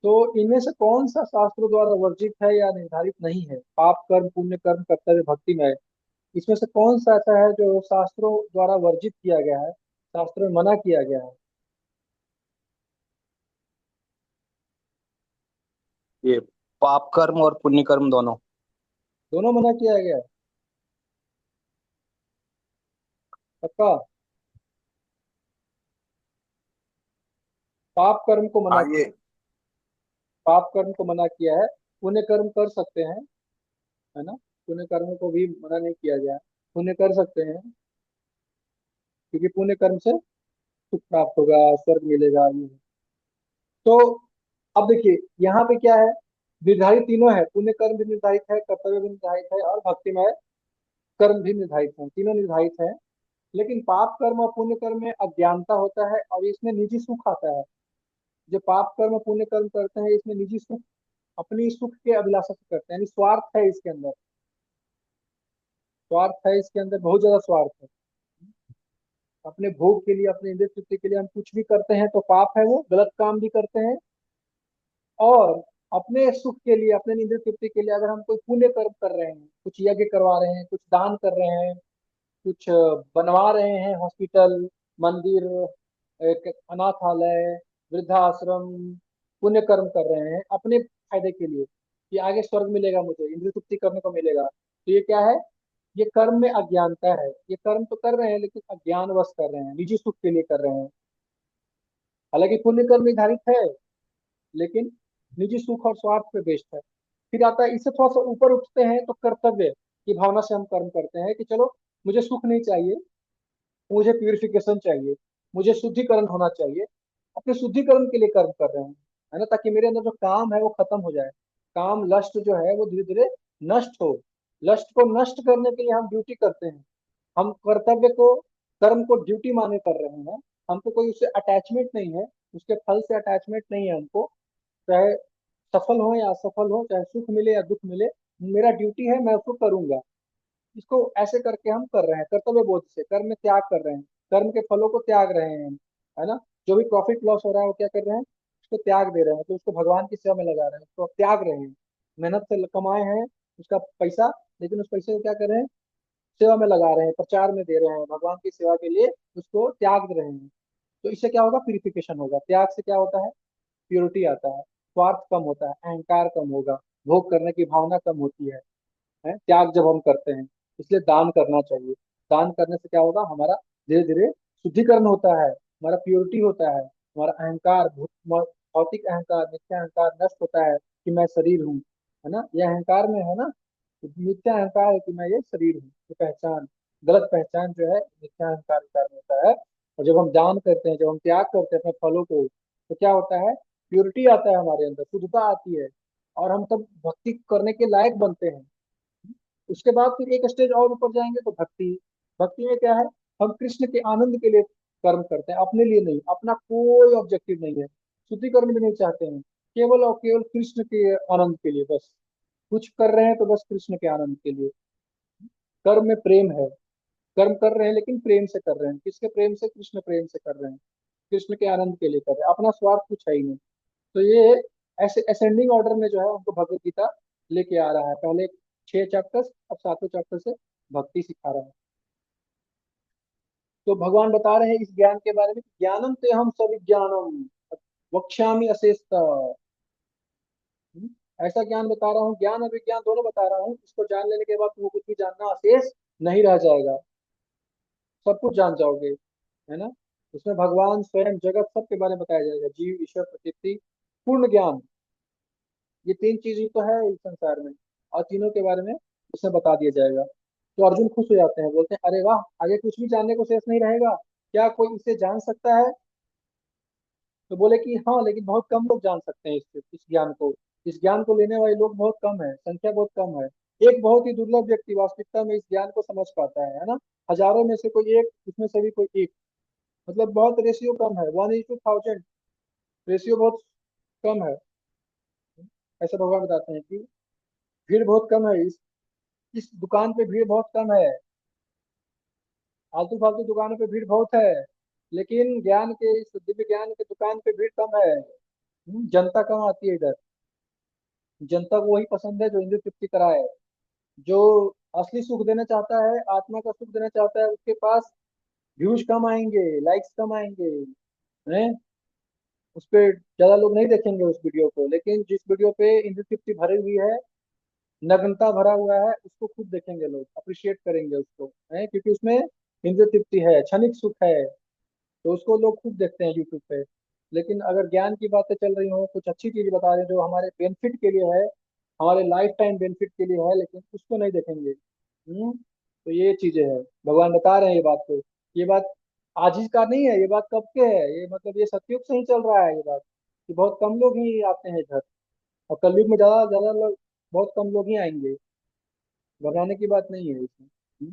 तो इनमें से कौन सा शास्त्रों द्वारा वर्जित है या निर्धारित नहीं है? पाप कर्म, पुण्य कर्म, कर्तव्य, भक्ति में इसमें से कौन सा ऐसा है जो शास्त्रों द्वारा वर्जित किया गया है, शास्त्रों में मना किया गया है? ये पाप कर्म और पुण्य कर्म दोनों। दोनों मना किया गया है? पक्का? पाप कर्म को मना, हाँ ये। पाप कर्म को मना किया है। पुण्य कर्म कर सकते हैं, है ना? पुण्य कर्म को भी मना नहीं किया गया है। पुण्य कर सकते हैं, क्योंकि पुण्य कर्म से सुख प्राप्त होगा, स्वर्ग मिलेगा, ये। तो अब देखिए यहाँ पे क्या है, निर्धारित तीनों है, पुण्य कर्म भी निर्धारित है, कर्तव्य भी निर्धारित है, और भक्तिमय कर्म भी निर्धारित है, तीनों निर्धारित है। लेकिन पाप कर्म और पुण्य कर्म में अज्ञानता होता है, और इसमें निजी सुख आता है। जो पाप कर्म और पुण्य कर्म करते हैं, इसमें निजी सुख, अपनी सुख के अभिलाषा से करते हैं, यानी स्वार्थ है इसके अंदर। स्वार्थ है इसके अंदर, बहुत ज्यादा स्वार्थ है। अपने भोग के लिए, अपने इंद्रिय तृप्ति के लिए हम कुछ भी करते हैं तो पाप है, वो गलत काम भी करते हैं। और अपने सुख के लिए, अपने इंद्रिय तृप्ति के लिए अगर हम कोई पुण्य कर्म कर रहे हैं, कुछ यज्ञ करवा रहे हैं, कुछ दान कर रहे हैं, कुछ बनवा रहे हैं, हॉस्पिटल, मंदिर, एक अनाथालय, वृद्धाश्रम, पुण्य कर्म कर रहे हैं अपने फायदे के लिए, कि आगे स्वर्ग मिलेगा, मुझे इंद्रिय तृप्ति करने को मिलेगा, तो ये क्या है? ये कर्म में अज्ञानता है। ये कर्म तो कर रहे हैं, लेकिन अज्ञानवश कर रहे हैं, निजी सुख के लिए कर रहे हैं। हालांकि पुण्य कर्म निर्धारित है, लेकिन निजी सुख और स्वार्थ पे बेस्ड है। फिर आता है, इससे थोड़ा सा ऊपर उठते हैं तो कर्तव्य की भावना से हम कर्म करते हैं, कि चलो मुझे सुख नहीं चाहिए, मुझे प्यूरिफिकेशन चाहिए, मुझे शुद्धिकरण होना चाहिए। अपने शुद्धिकरण के लिए कर्म कर रहे हैं, है ना, ताकि मेरे अंदर जो काम है वो खत्म हो जाए। काम लस्ट जो है वो धीरे धीरे नष्ट हो। लस्ट को नष्ट करने के लिए हम ड्यूटी करते हैं। हम कर्तव्य को, कर्म को ड्यूटी माने कर रहे हैं। हमको कोई उससे अटैचमेंट नहीं है, उसके फल से अटैचमेंट नहीं है हमको। चाहे सफल हो या असफल हो, चाहे सुख मिले या दुख मिले, मेरा ड्यूटी है, मैं उसको करूंगा। इसको ऐसे करके हम कर रहे हैं, कर्तव्य बोध से कर्म में त्याग कर रहे हैं, कर्म के फलों को त्याग रहे हैं, है ना? जो भी प्रॉफिट लॉस हो रहा है वो क्या कर रहे हैं, उसको त्याग दे रहे हैं, तो उसको भगवान की सेवा में लगा रहे हैं, उसको त्याग रहे हैं। मेहनत से कमाए हैं उसका पैसा, लेकिन उस पैसे को क्या कर रहे हैं, सेवा में लगा रहे हैं, प्रचार में दे रहे हैं, भगवान की सेवा के लिए उसको त्याग दे रहे हैं। तो इससे क्या होगा, प्यूरिफिकेशन होगा। त्याग से क्या होता है, प्योरिटी आता है, स्वार्थ कम होता है, अहंकार कम होगा, भोग करने की भावना कम होती है त्याग जब हम करते हैं। इसलिए दान करना चाहिए। दान करने से क्या होगा, हमारा धीरे धीरे शुद्धिकरण होता है, हमारा प्योरिटी होता है, हमारा अहंकार, भौतिक अहंकार, मिथ्या अहंकार नष्ट होता है, कि मैं शरीर हूँ, है ना, ये अहंकार में है ना। तो मिथ्या अहंकार है कि मैं ये शरीर हूँ, ये पहचान, गलत पहचान जो है मिथ्या अहंकार के कारण होता है। और जब हम दान करते हैं, जब हम त्याग करते हैं अपने फलों को, तो क्या होता है, प्योरिटी आता है हमारे अंदर, शुद्धता आती है, और हम तब भक्ति करने के लायक बनते हैं। उसके बाद फिर एक स्टेज और ऊपर जाएंगे तो भक्ति। भक्ति में क्या है, हम कृष्ण के आनंद के लिए कर्म करते हैं, अपने लिए नहीं, अपना कोई ऑब्जेक्टिव नहीं है, शुद्धिकरण भी नहीं चाहते हैं, केवल और केवल कृष्ण के आनंद के लिए बस। कुछ कर रहे हैं तो बस कृष्ण के आनंद के लिए। कर्म में प्रेम है, कर्म कर रहे हैं लेकिन प्रेम से कर रहे हैं, किसके प्रेम से, कृष्ण प्रेम से कर रहे हैं, कृष्ण के आनंद के लिए कर रहे हैं, अपना स्वार्थ कुछ है ही नहीं। तो ये ऐसे असेंडिंग ऑर्डर में जो है हमको भगवत गीता लेके आ रहा है। पहले 6 चैप्टर्स, अब 7वें चैप्टर से भक्ति सिखा रहा है। तो भगवान बता रहे हैं इस ज्ञान के बारे में, ज्ञानम ते हम सविज्ञानम वक्ष्यामि अशेषतः। ऐसा ज्ञान बता रहा हूँ, ज्ञान और विज्ञान दोनों बता रहा हूँ, इसको जान लेने के बाद तुमको कुछ भी जानना अशेष नहीं रह जाएगा, सब कुछ जान जाओगे, है ना। उसमें भगवान, स्वयं, जगत, सब के बारे में बताया जाएगा, जीव, ईश्वर, प्रकृति, पूर्ण ज्ञान। ये 3 चीज ही तो है इस संसार में, और तीनों के बारे में उसमें बता दिया जाएगा। तो अर्जुन खुश हो जाते हैं, बोलते हैं अरे वाह, आगे कुछ भी जानने को शेष नहीं रहेगा, क्या कोई इसे जान सकता है? तो बोले कि हाँ, लेकिन बहुत कम लोग जान सकते हैं इस ज्ञान को। इस ज्ञान को लेने वाले लोग बहुत कम है, संख्या बहुत कम है। एक बहुत ही दुर्लभ व्यक्ति वास्तविकता में इस ज्ञान को समझ पाता है ना। हजारों में से कोई एक, उसमें से भी कोई एक, मतलब बहुत रेशियो कम है, 1:1000। रेशियो बहुत कम है। ऐसा भगवान बताते हैं कि भीड़ बहुत कम है, इस दुकान पे भीड़ बहुत कम है, आलतू फालतू दुकानों पे भीड़ बहुत है, लेकिन ज्ञान के, इस दिव्य ज्ञान के दुकान पे भीड़ कम है। जनता कम आती है इधर। जनता को वही पसंद है जो इंद्रिय तृप्ति कराए, जो असली सुख देना चाहता है, आत्मा का सुख देना चाहता है, उसके पास व्यूज कम आएंगे, लाइक्स कम आएंगे, हैं? उस पर ज्यादा लोग नहीं देखेंगे उस वीडियो को, लेकिन जिस वीडियो पे इंद्र तृप्ति भरी हुई है, नग्नता भरा हुआ है, उसको खूब देखेंगे लोग, अप्रिशिएट करेंगे उसको, है, क्योंकि उसमें इंद्र तृप्ति है, क्षणिक सुख है, तो उसको लोग खूब देखते हैं यूट्यूब पे। लेकिन अगर ज्ञान की बातें चल रही हो, कुछ अच्छी चीज बता रहे हैं जो हमारे बेनिफिट के लिए है, हमारे लाइफ टाइम बेनिफिट के लिए है, लेकिन उसको नहीं देखेंगे। तो ये चीजें हैं, भगवान बता रहे हैं ये बात को। ये बात आज ही का नहीं है, ये बात कब के है, ये मतलब ये सतयुग से ही चल रहा है ये बात, कि बहुत कम लोग ही आते हैं इधर, और कलयुग में ज्यादा ज्यादा लोग, बहुत कम लोग ही आएंगे। घबराने की बात नहीं है इसमें।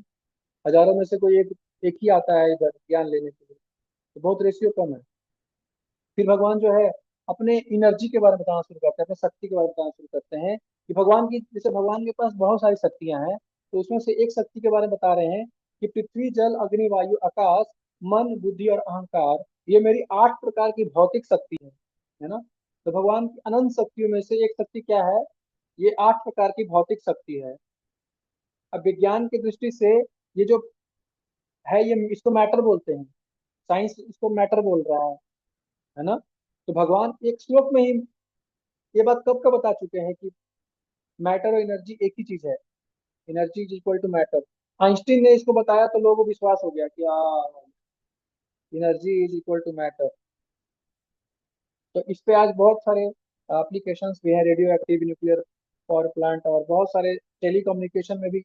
हजारों में से कोई एक एक ही आता है इधर ज्ञान लेने के लिए, तो बहुत रेशियो कम है। फिर भगवान जो है अपने एनर्जी के बारे में बताना शुरू करते हैं, अपने शक्ति के बारे में बताना शुरू करते हैं, कि भगवान की, जैसे भगवान के पास बहुत सारी शक्तियां हैं, तो उसमें से एक शक्ति के बारे में बता रहे हैं कि पृथ्वी जल अग्नि वायु आकाश, मन बुद्धि और अहंकार, ये मेरी 8 प्रकार की भौतिक शक्ति है ना। तो भगवान की अनंत शक्तियों में से एक शक्ति क्या है, ये 8 प्रकार की भौतिक शक्ति है। अब विज्ञान की दृष्टि से ये जो है, ये इसको मैटर बोलते हैं, साइंस इसको मैटर बोल रहा है ना। तो भगवान एक श्लोक में ही ये बात कब का बता चुके हैं कि मैटर और एनर्जी एक ही चीज है, energy is equal to matter. Einstein ने इसको बताया तो लोगों को विश्वास हो गया कि energy is equal to matter. तो इस पे आज बहुत सारे एप्लीकेशंस भी हैं, radioactive nuclear power plant, और बहुत सारे टेलीकम्युनिकेशन में भी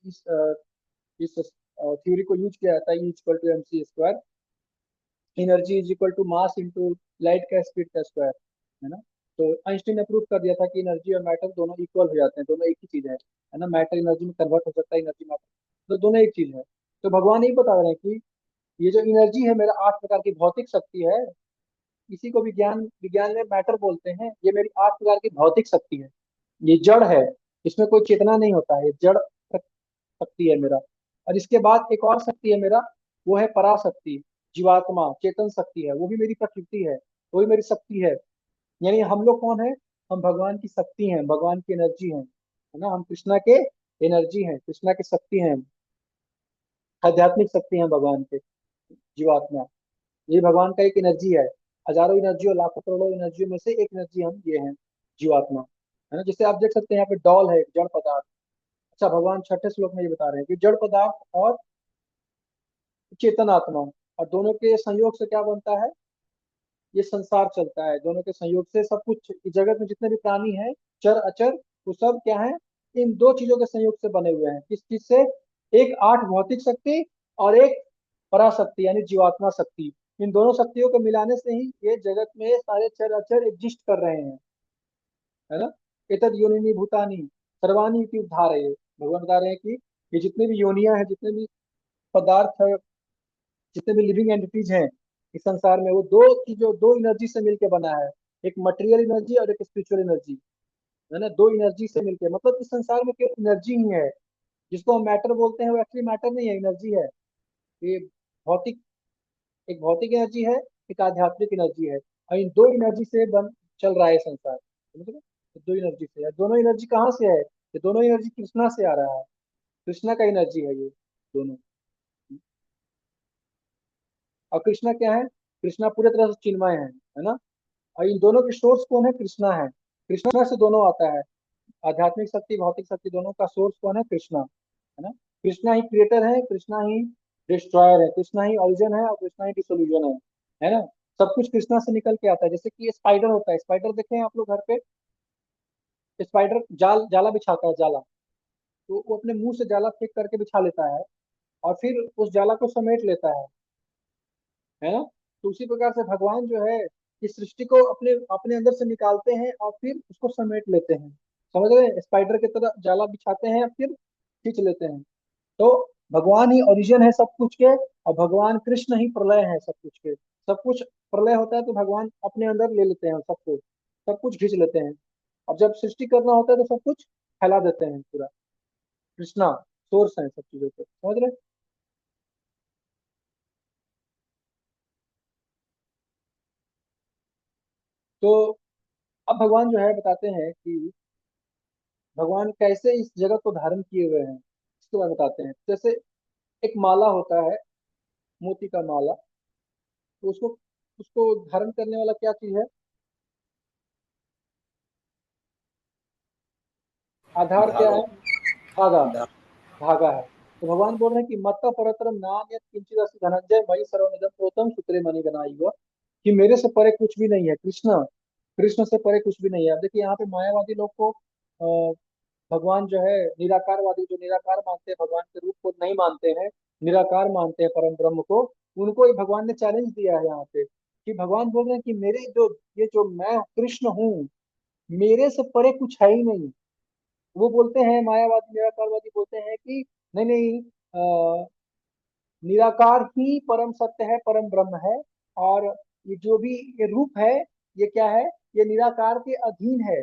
इस थ्योरी को यूज किया जाता है, E equal to mc², energy is equal to mass into light का स्पीड का स्क्वायर, है ना। तो आइंस्टीन ने प्रूव कर दिया था कि एनर्जी और मैटर दोनों इक्वल हो जाते हैं, दोनों एक ही चीज है ना। मैटर एनर्जी में कन्वर्ट हो सकता है, एनर्जी मैटर, तो दोनों एक चीज है। तो भगवान यही बता रहे हैं कि ये जो एनर्जी है, मेरा 8 प्रकार की भौतिक शक्ति है, इसी को विज्ञान विज्ञान में मैटर बोलते हैं, ये मेरी 8 प्रकार की भौतिक शक्ति है। ये जड़ है, इसमें कोई चेतना नहीं होता है, ये जड़ शक्ति है मेरा। और इसके बाद एक और शक्ति है मेरा, वो है पराशक्ति, जीवात्मा, चेतन शक्ति है, वो भी मेरी प्रकृति है, वो भी मेरी शक्ति है। यानी हम लोग कौन है, हम भगवान की शक्ति हैं, भगवान की एनर्जी हैं, है ना। हम कृष्णा के एनर्जी हैं, कृष्णा की शक्ति हैं, आध्यात्मिक शक्ति हैं भगवान के, जीवात्मा। ये भगवान का एक एनर्जी है, हजारों एनर्जी और लाखों करोड़ों एनर्जियों में से एक एनर्जी हम ये हैं, जीवात्मा, है ना। जैसे आप देख सकते हैं यहाँ पे डॉल है, जड़ पदार्थ। अच्छा, भगवान छठे श्लोक में ये बता रहे हैं कि जड़ पदार्थ और चेतन आत्मा, और दोनों के संयोग से क्या बनता है, ये संसार चलता है, दोनों के संयोग से सब कुछ इस जगत में जितने भी प्राणी हैं, चर अचर, वो सब क्या है, इन दो चीजों के संयोग से बने हुए हैं। किस चीज से, एक 8 भौतिक शक्ति और एक पराशक्ति यानी जीवात्मा शक्ति, इन दोनों शक्तियों को मिलाने से ही ये जगत में सारे चर अचर एग्जिस्ट कर रहे हैं, है ना। एतद योनिनी भूतानी सर्वाणी इति उद्धारय, भगवान बता रहे हैं कि ये जितने भी योनियां हैं, जितने भी पदार्थ है, जितने भी लिविंग एंटिटीज हैं इस संसार में, वो दो चीजों, दो एनर्जी से मिलकर बना है, एक मटेरियल एनर्जी और एक स्पिरिचुअल एनर्जी, है ना। दो एनर्जी से मिलकर, मतलब इस संसार में केवल एनर्जी ही है, जिसको हम मैटर बोलते हैं वो एक्चुअली मैटर नहीं है, एनर्जी है। ये भौतिक, एक भौतिक एनर्जी है, एक आध्यात्मिक एनर्जी है, और इन दो एनर्जी से बन चल रहा है संसार, समझ रहे? ये दो एनर्जी से है, दोनों एनर्जी कहाँ से है, ये दोनों एनर्जी कृष्णा से आ रहा है, कृष्णा का एनर्जी है ये दोनों। और कृष्णा क्या है, कृष्णा पूरे तरह से चिन्मय है ना। और इन दोनों के सोर्स कौन है, कृष्णा है, कृष्णा से दोनों आता है, आध्यात्मिक शक्ति भौतिक शक्ति दोनों का सोर्स कौन है, कृष्णा, है ना। कृष्णा ही क्रिएटर है, कृष्णा ही डिस्ट्रॉयर है, कृष्णा ही ओरिजिन है और कृष्णा ही डिसोल्यूशन है ना। सब कुछ कृष्णा से निकल के आता है। जैसे कि ये स्पाइडर होता है, स्पाइडर देखे हैं आप लोग घर पे, स्पाइडर जाला बिछाता है, जाला, तो वो अपने मुंह से जाला फेंक करके बिछा लेता है, और फिर उस जाला को समेट लेता है ना। तो उसी प्रकार से भगवान जो है इस सृष्टि को अपने अपने अंदर से निकालते हैं और फिर उसको समेट लेते हैं, समझ रहे हैं, स्पाइडर की तरह जाला बिछाते हैं फिर खींच लेते हैं। तो भगवान ही ओरिजिन है सब कुछ के, और भगवान कृष्ण ही प्रलय है सब कुछ के। सब कुछ प्रलय होता है तो भगवान अपने अंदर ले लेते हैं सबको, सब कुछ खींच लेते हैं, और जब सृष्टि करना होता है तो सब कुछ फैला देते हैं पूरा। कृष्णा सोर्स है सब चीजों के, समझ रहे हैं? तो अब भगवान जो है बताते हैं कि भगवान कैसे इस जगत को धारण किए हुए हैं, इसके बारे में बताते हैं। जैसे एक माला होता है, मोती का माला, तो उसको उसको धारण करने वाला क्या चीज है, आधार क्या धागा। है? धागा। धा- धागा है। तो भगवान बोल रहे हैं कि मत्ता परतरम नान्यत् किंचित् अस्ति धनंजय मयि सर्वमिदं प्रोतं सूत्रे मणि गणा इव, कि मेरे से परे कुछ भी नहीं है। कृष्ण, कृष्ण से परे कुछ भी नहीं है। अब देखिए यहाँ पे मायावादी लोग को भगवान जो है, निराकारवादी जो निराकार मानते हैं, भगवान के रूप को नहीं मानते हैं, निराकार मानते हैं परम ब्रह्म को, उनको ही भगवान ने चैलेंज दिया है यहाँ पे, कि भगवान बोल रहे हैं कि मेरे जो, ये जो मैं कृष्ण हूँ, मेरे से परे कुछ है ही नहीं। वो बोलते हैं, मायावादी निराकारवादी बोलते हैं कि नहीं नहीं, निराकार ही परम सत्य है, परम ब्रह्म है। और ये जो भी ये रूप है, ये क्या है? ये निराकार के अधीन है।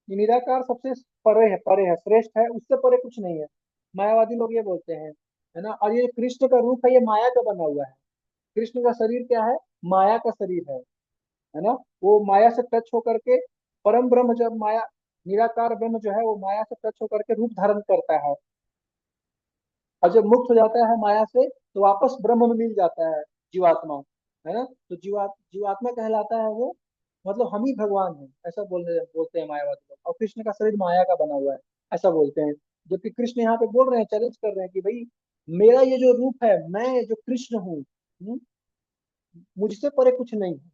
ये निराकार सबसे परे है, श्रेष्ठ है, उससे परे कुछ नहीं है। मायावादी लोग ये बोलते हैं, है ना। और ये कृष्ण का रूप है, ये माया का बना हुआ है। कृष्ण का शरीर क्या है? माया का शरीर है ना। वो माया से टच होकर के, परम ब्रह्म जब माया, निराकार ब्रह्म जो है वो माया से टच होकर के रूप धारण करता है, और जब मुक्त हो जाता है माया से तो वापस ब्रह्म में मिल जाता है, जीवात्मा, है ना। तो जीवात्मा कहलाता है वो, मतलब हम ही भगवान हैं, ऐसा बोलते हैं मायावादी लोग। और कृष्ण का शरीर माया का बना हुआ है, ऐसा बोलते हैं। जबकि कृष्ण यहाँ पे बोल रहे हैं, चैलेंज कर रहे हैं कि भाई, मेरा ये जो रूप है, मैं जो कृष्ण हूँ, मुझसे परे कुछ नहीं है।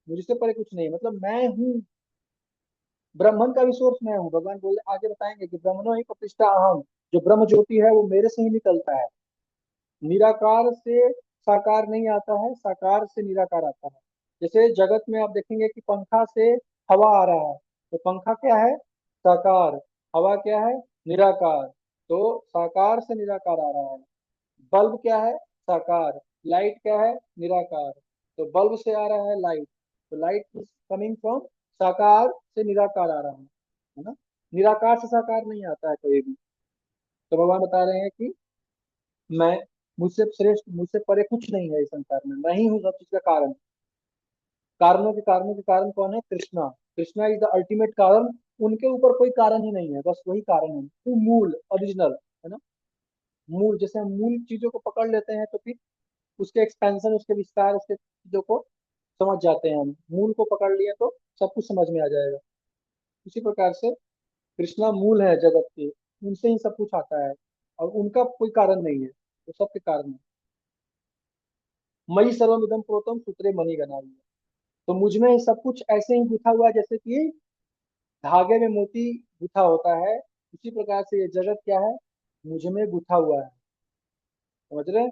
मुझसे परे कुछ नहीं है, मतलब मैं हूँ। ब्राह्मण का भी सोर्स मैं हूँ। भगवान बोले, आगे बताएंगे कि ब्रह्मणो ही प्रतिष्ठा अहम, जो ब्रह्म ज्योति है वो मेरे से ही निकलता है। निराकार से साकार नहीं आता है, साकार से निराकार आता है। जैसे जगत में आप देखेंगे कि पंखा से हवा आ रहा है, तो पंखा क्या है? साकार। हवा क्या है? निराकार। तो साकार से निराकार आ रहा है। बल्ब क्या है? साकार। लाइट क्या है? निराकार। तो बल्ब से आ रहा है लाइट, तो लाइट इज कमिंग फ्रॉम साकार से निराकार आ रहा है ना। निराकार से साकार नहीं आता है कभी भी। तो भगवान बता रहे हैं कि मैं, मुझसे श्रेष्ठ, मुझसे परे कुछ नहीं है इस संसार में, मैं ही हूँ सब चीज का कारण। कारणों के कारण कौन है? Krishna. Krishna is the ultimate कारण। उनके ऊपर कोई कारण ही नहीं है, बस वही कारण है, वो मूल, ओरिजिनल, है ना। मूल, जैसे हम मूल चीजों को पकड़ लेते हैं तो फिर उसके एक्सपेंशन, उसके विस्तार, उसके चीजों को समझ जाते हैं। हम मूल को पकड़ लिए तो सब कुछ समझ में आ जाएगा। उसी प्रकार से कृष्णा मूल है जगत के, उनसे ही सब कुछ आता है, और उनका कोई कारण नहीं है, वो सबके कारण है। मई सर्वमिदं प्रोतम सूत्रे मणि गणा। तो मुझ में सब कुछ ऐसे ही गुथा हुआ है, जैसे कि धागे में मोती गुथा होता है, उसी प्रकार से ये जगत क्या है? मुझ में गुथा हुआ है। समझ रहे हैं?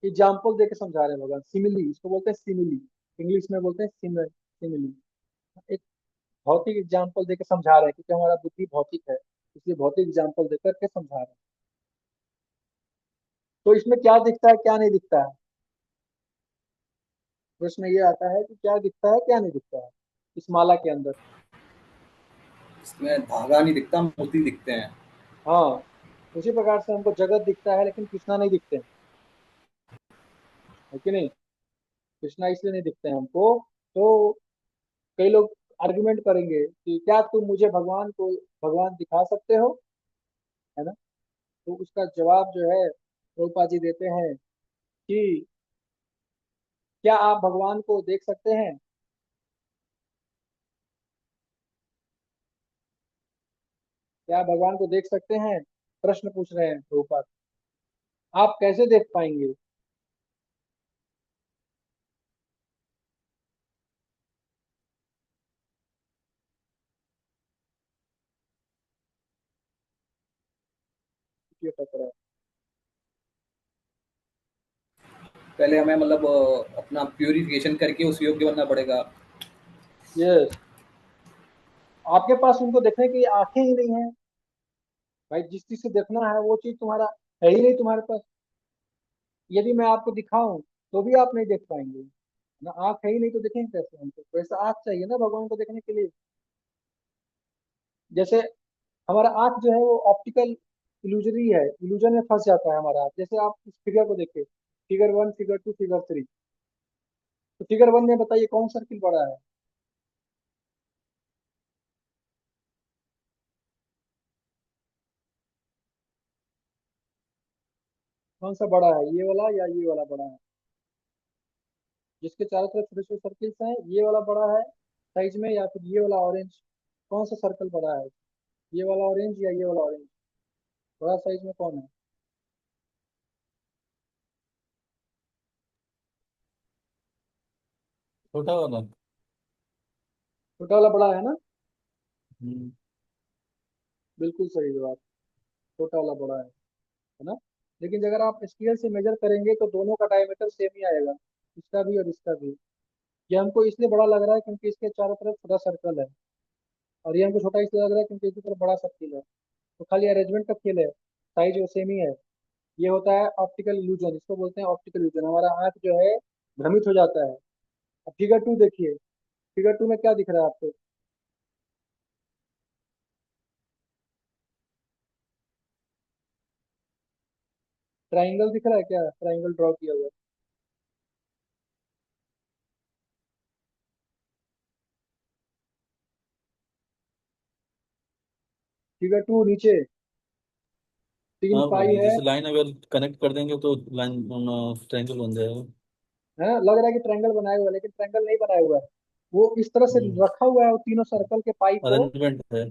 एग्जाम्पल देके समझा रहे हैं भगवान, सिमिली, इसको बोलते हैं सिमिली, इंग्लिश में बोलते हैं सिमिली। एक भौतिक एग्जाम्पल देके समझा रहे हैं, क्योंकि हमारा बुद्धि भौतिक है, इसलिए भौतिक एग्जाम्पल देकर के समझा रहे हैं। तो इसमें क्या दिखता है, क्या नहीं दिखता है? प्रश्न ये आता है कि क्या दिखता है, क्या नहीं दिखता है इस माला के अंदर। इसमें धागा नहीं दिखता, मोती दिखते हैं। हाँ, उसी प्रकार से हमको जगत दिखता है, लेकिन कृष्णा नहीं दिखते हैं, है कि नहीं। कृष्णा इसलिए नहीं दिखते हैं हमको। तो कई लोग आर्गुमेंट करेंगे कि क्या तुम मुझे भगवान को, भगवान दिखा सकते हो, है ना। तो उसका जवाब जो है प्रभुपाद जी देते हैं कि क्या आप भगवान को देख सकते हैं? क्या आप भगवान को देख सकते हैं? प्रश्न पूछ रहे हैं प्रभुपाद। आप कैसे देख पाएंगे? ये टकरा है। पहले हमें मतलब अपना प्यूरिफिकेशन करके उस योग्य बनना पड़ेगा। यस। आपके पास उनको देखने की आंखें ही नहीं है। भाई, जिस चीज से देखना है वो चीज तुम्हारा है ही नहीं तुम्हारे पास। यदि मैं आपको दिखाऊं तो भी आप नहीं देख पाएंगे ना, आंख है ही नहीं तो देखेंगे कैसे? हमको वैसा आंख चाहिए ना भगवान को देखने के लिए। जैसे हमारा आंख जो है वो ऑप्टिकल इल्यूजरी है, इल्यूजन में फंस जाता है हमारा आंख। जैसे आप इस फिगर को देखिए, फिगर 1, फिगर 2, फिगर 3। तो फिगर 1 में बताइए कौन सर्किल बड़ा है? कौन सा बड़ा है, ये वाला या ये वाला बड़ा है? जिसके चारों तरफ छोटे छोटे सर्किल्स हैं, ये वाला बड़ा है साइज में, या फिर ये वाला ऑरेंज? कौन सा सर्कल बड़ा है, ये वाला ऑरेंज या ये वाला ऑरेंज? बड़ा साइज में कौन है? छोटा वाला। छोटा वाला बड़ा है ना? हम्म। बिल्कुल सही जवाब। छोटा वाला बड़ा है ना? लेकिन अगर आप स्केल से मेजर करेंगे तो दोनों का डायमीटर सेम ही आएगा, इसका भी और इसका भी। ये हमको इसलिए बड़ा लग रहा है क्योंकि इसके चारों तरफ छोटा सर्कल है, और ये हमको छोटा इसलिए लग रहा है क्योंकि इसकी तरफ बड़ा सर्कल है। तो खाली अरेंजमेंट का खेल है, साइज वो सेम ही है। ये होता है ऑप्टिकल इल्यूजन, इसको बोलते हैं ऑप्टिकल इल्यूजन। हमारा आंख जो है भ्रमित हो जाता है। अब फिगर 2 देखिए, फिगर 2 में क्या दिख रहा है आपको? ट्राइंगल दिख रहा है क्या? ट्राइंगल ड्रॉ किया हुआ है। फिगर 2 नीचे तीन हाँ पाई भाई, है। जैसे लाइन अगर कनेक्ट कर देंगे तो लाइन ट्रायंगल बन जाएगा। है ना? लग रहा है कि ट्रायंगल बनाया हुआ है, लेकिन ट्रायंगल नहीं बनाया हुआ है। वो इस तरह से रखा हुआ है वो तीनों सर्कल के पाई को। अरेंजमेंट है।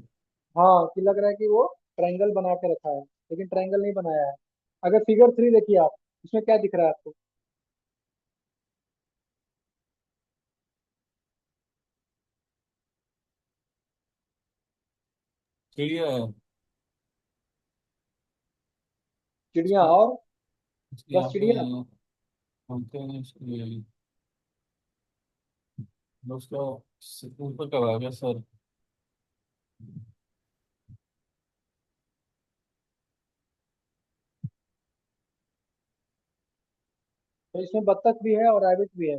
हाँ, कि लग रहा है कि वो ट्रायंगल बना के रखा है, लेकिन ट्रायंगल नहीं बनाया है। अगर फिगर 3 देखिए आप, इसमें क्या दिख रहा है आपको? चिड़िया है। चिड़िया, इसकी और इसकी बस आंखें चिड़िया? हैं, आंखें हैं इसकी। उसका ऊपर का भाग है सर। तो इसमें बत्तख भी है और रैबिट भी है,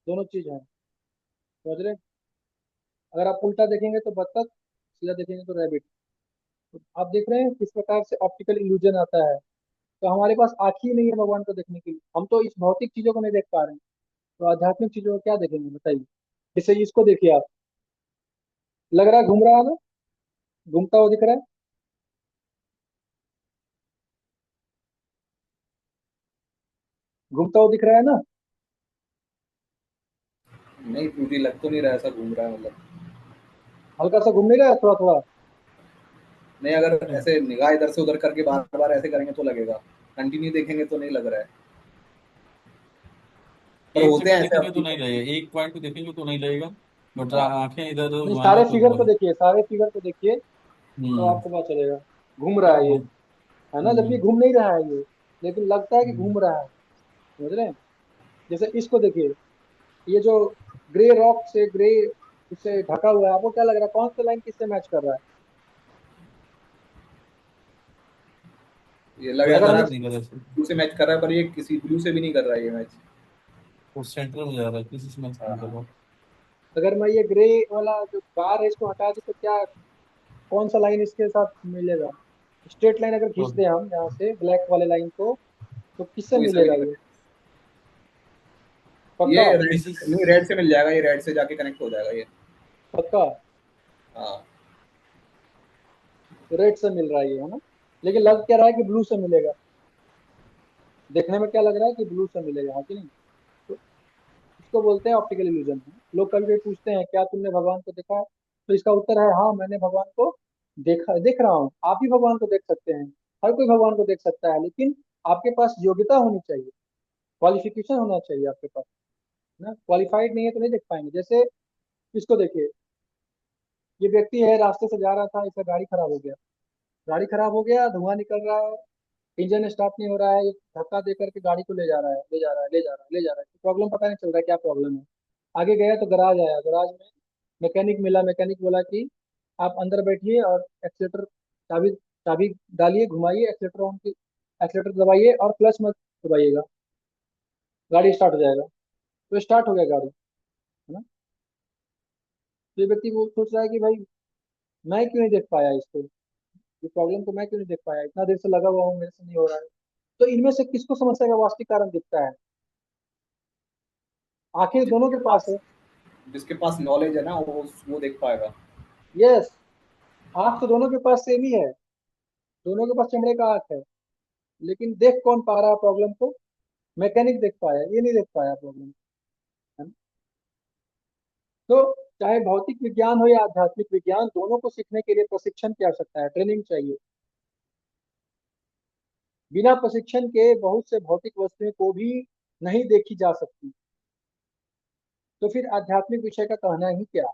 दोनों चीज है। समझ रहे? अगर आप उल्टा देखेंगे तो बत्तख, सीधा देखेंगे तो रैबिट। तो आप देख रहे हैं किस प्रकार से ऑप्टिकल इल्यूजन आता है। तो हमारे पास आँख ही नहीं है भगवान को देखने के लिए, हम तो इस भौतिक चीजों को नहीं देख पा रहे हैं। तो आध्यात्मिक चीजों को क्या देखेंगे बताइए? जैसे इसको देखिए आप, लग रहा है घूम रहा है ना? घूमता हुआ दिख रहा है? घूमता हुआ दिख रहा है ना? नहीं, पूरी लग तो नहीं रहा, ऐसा घूम रहा है मतलब। हल्का सा घूम नहीं रहा है, थोड़ा थोड़ा? नहीं, अगर ऐसे निगाह इधर से उधर करके बार बार ऐसे करेंगे तो लगेगा। कंटिन्यू देखेंगे तो नहीं लग रहा है। पर एक होते जगह हैं ऐसे देखेंगे तो नहीं ऑप्टिकल। लगेगा, एक पॉइंट पे देखेंगे तो नहीं लगेगा। बट हाँ। आंखें इधर नहीं, घुमाएंगे सारे तो फिगर को लगेगा। देखिए, सारे फिगर को देखिए, तो हम्म। आपको पता चलेगा। घूम रहा है ये, है ना? जबकि हम्म। घूम नहीं रहा है ये, लेकिन लगता है कि हम्म। घूम रहा है। समझ रहे हैं? जैसे इसको देखिए, ये जो ग्रे रॉक से ग्रे उससे ढका हुआ है, आपको क्या लग रहा है कौन सा लाइन किससे मैच कर रहा है? ये लग यार अगर ऐसा हम रहा याद इस नहीं कर रहा ब्लू से मैच कर रहा है, पर ये किसी ब्लू से भी नहीं कर रहा है ये मैच। वो सेंटर में जा रहा है, किसी से मैच हाँ नहीं कर हाँ। रहा। अगर मैं ये ग्रे वाला जो बार है इसको हटा दूं तो क्या, कौन सा लाइन इसके साथ मिलेगा? स्ट्रेट लाइन अगर खींच तो दें हम यहाँ से ब्लैक वाले लाइन को, तो किससे कोई सा भी मिलेगा नहीं ये? कर। ये पक्का? रेड किसी से नहीं, रेड से मिल जाएगा, ये रेड से जाके कनेक्ट हो जाएगा ये। पक्का? हाँ। तो रेड से मिल रहा है ये, है ना? लेकिन लग क्या रहा है कि ब्लू से मिलेगा। देखने में क्या लग रहा है कि ब्लू से मिलेगा, हाँ कि नहीं? तो इसको बोलते हैं ऑप्टिकल इल्यूजन। लोग कभी कभी पूछते हैं क्या तुमने भगवान को देखा है? तो इसका उत्तर है हाँ, मैंने भगवान को देखा, देख रहा हूँ। आप भी भगवान को देख सकते हैं, हर कोई भगवान को देख सकता है, लेकिन आपके पास योग्यता होनी चाहिए, क्वालिफिकेशन होना चाहिए आपके पास। है ना? क्वालिफाइड नहीं है तो नहीं देख पाएंगे। जैसे इसको देखिए, ये व्यक्ति है रास्ते से जा रहा था, इसका गाड़ी खराब हो गया। गाड़ी खराब हो गया, धुआं निकल रहा है, इंजन स्टार्ट नहीं हो रहा है, ये धक्का दे करके गाड़ी को ले जा रहा है, ले जा रहा है, ले जा रहा है, ले जा रहा है, प्रॉब्लम पता नहीं चल रहा है क्या प्रॉब्लम है। आगे गया तो गराज आया, गराज में मैकेनिक मिला। मैकेनिक बोला कि आप अंदर बैठिए और एक्सीलेटर, चाबी चाबी डालिए, घुमाइए, एक्सीलेटर ऑन की, एक्सीलेटर दबाइए और क्लच मत दबाइएगा, गाड़ी स्टार्ट हो जाएगा। तो स्टार्ट हो गया गाड़ी, है ना? तो ये व्यक्ति वो सोच रहा है कि भाई मैं क्यों नहीं देख पाया इसको, ये प्रॉब्लम को मैं क्यों नहीं देख पाया, इतना देर से लगा हुआ हूँ, मेरे से नहीं हो रहा है। तो इनमें से किसको समस्या का वास्तविक कारण दिखता है? आखिर दोनों जिसके के पास पास है। जिसके पास नॉलेज है ना, वो देख पाएगा। यस, आंख तो दोनों के पास सेम ही है, दोनों के पास चमड़े का आंख है, लेकिन देख कौन पा रहा है प्रॉब्लम को? मैकेनिक देख पाया, ये नहीं देख पाया प्रॉब्लम, है ना? तो चाहे भौतिक विज्ञान हो या आध्यात्मिक विज्ञान, दोनों को सीखने के लिए प्रशिक्षण की आवश्यकता है, ट्रेनिंग चाहिए। बिना प्रशिक्षण के बहुत से भौतिक वस्तुएं को भी नहीं देखी जा सकती, तो फिर आध्यात्मिक विषय का कहना ही क्या।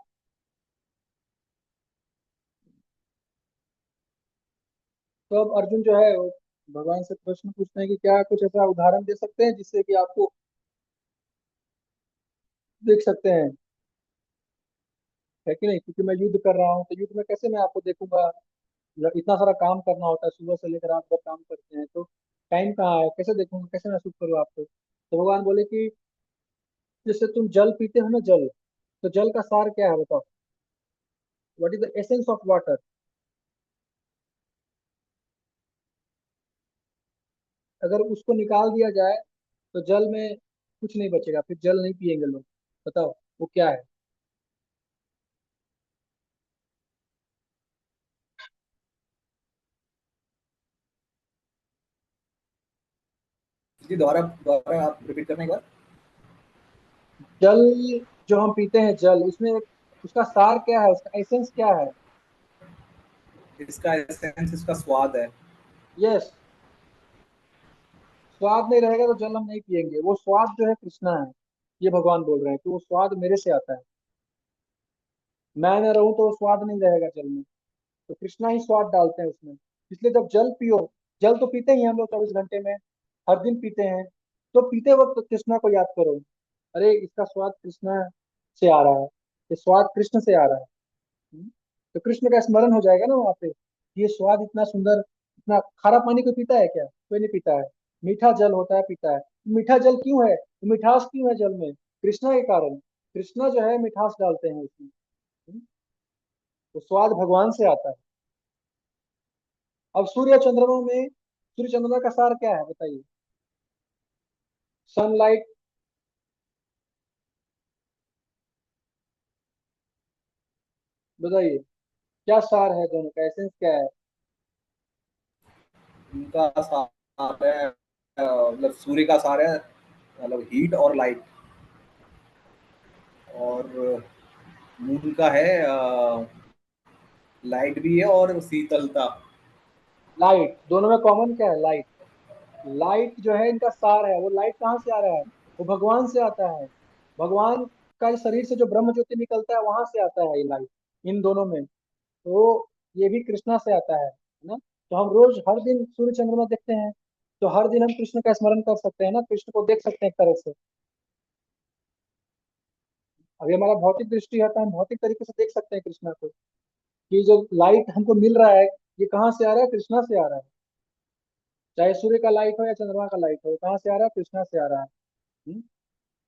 तो अब अर्जुन जो है वो भगवान से प्रश्न पूछते हैं कि क्या कुछ ऐसा उदाहरण दे सकते हैं जिससे कि आपको देख सकते हैं, है कि नहीं, क्योंकि मैं युद्ध कर रहा हूँ, तो युद्ध में कैसे मैं आपको देखूंगा। इतना सारा काम करना होता है, सुबह से लेकर रात तक काम करते हैं, तो टाइम कहाँ है, कैसे देखूंगा, कैसे महसूस करूँ आपको। तो भगवान बोले कि जैसे तुम जल पीते हो ना, जल, तो जल का सार क्या है बताओ, what is the essence of water. अगर उसको निकाल दिया जाए तो जल में कुछ नहीं बचेगा, फिर जल नहीं पिएंगे लोग। बताओ वो क्या है। जी दोबारा दोबारा आप रिपीट करने के बाद। जल जो हम पीते हैं, जल, उसमें उसका सार क्या है, उसका एसेंस क्या है। इसका एसेंस इसका स्वाद है। यस, स्वाद नहीं रहेगा तो जल हम नहीं पिएंगे। वो स्वाद जो है कृष्णा है, ये भगवान बोल रहे हैं कि वो स्वाद मेरे से आता है। मैं न रहूं तो वो स्वाद नहीं रहेगा जल में, तो कृष्णा ही स्वाद डालते हैं उसमें। इसलिए जब जल पियो, जल तो पीते ही हैं हम लोग 24 घंटे में, हर दिन पीते हैं, तो पीते वक्त कृष्णा को याद करो। अरे इसका स्वाद कृष्णा से आ रहा है, ये स्वाद कृष्ण से आ रहा है। तो कृष्ण का स्मरण हो जाएगा ना वहाँ पे, ये स्वाद इतना सुंदर। इतना खारा पानी कोई पीता है क्या, कोई नहीं पीता है। मीठा जल होता है, पीता है। मीठा जल क्यों है, मिठास क्यों है जल में, कृष्णा के कारण। कृष्णा जो है मिठास डालते हैं उसमें। हम्म, तो स्वाद भगवान से आता है। अब सूर्य चंद्रमा में, सूर्य चंद्रमा का सार क्या है बताइए। सनलाइट, बताइए क्या सार है, दोनों का एसेंस क्या है। उनका सार है मतलब सूर्य का सार है मतलब हीट और लाइट। और मून का है लाइट भी है और शीतलता। लाइट, दोनों में कॉमन क्या है, लाइट। लाइट जो है इनका सार है। वो लाइट कहाँ से आ रहा है, वो भगवान से आता है। भगवान का शरीर से जो ब्रह्म ज्योति निकलता है वहां से आता है ये लाइट, इन दोनों में। तो ये भी कृष्णा से आता है ना। तो हम रोज हर दिन सूर्य चंद्रमा देखते हैं, तो हर दिन हम कृष्ण का स्मरण कर सकते हैं ना, कृष्ण को देख सकते हैं एक तरह से। अभी हमारा भौतिक दृष्टि है तो हम भौतिक तरीके से देख सकते हैं कृष्णा को, कि जो लाइट हमको मिल रहा है ये कहाँ से आ रहा है, कृष्णा से आ रहा है। चाहे सूर्य का लाइट हो या चंद्रमा का लाइट हो, कहाँ से आ रहा है, कृष्णा से आ रहा है। हम्म?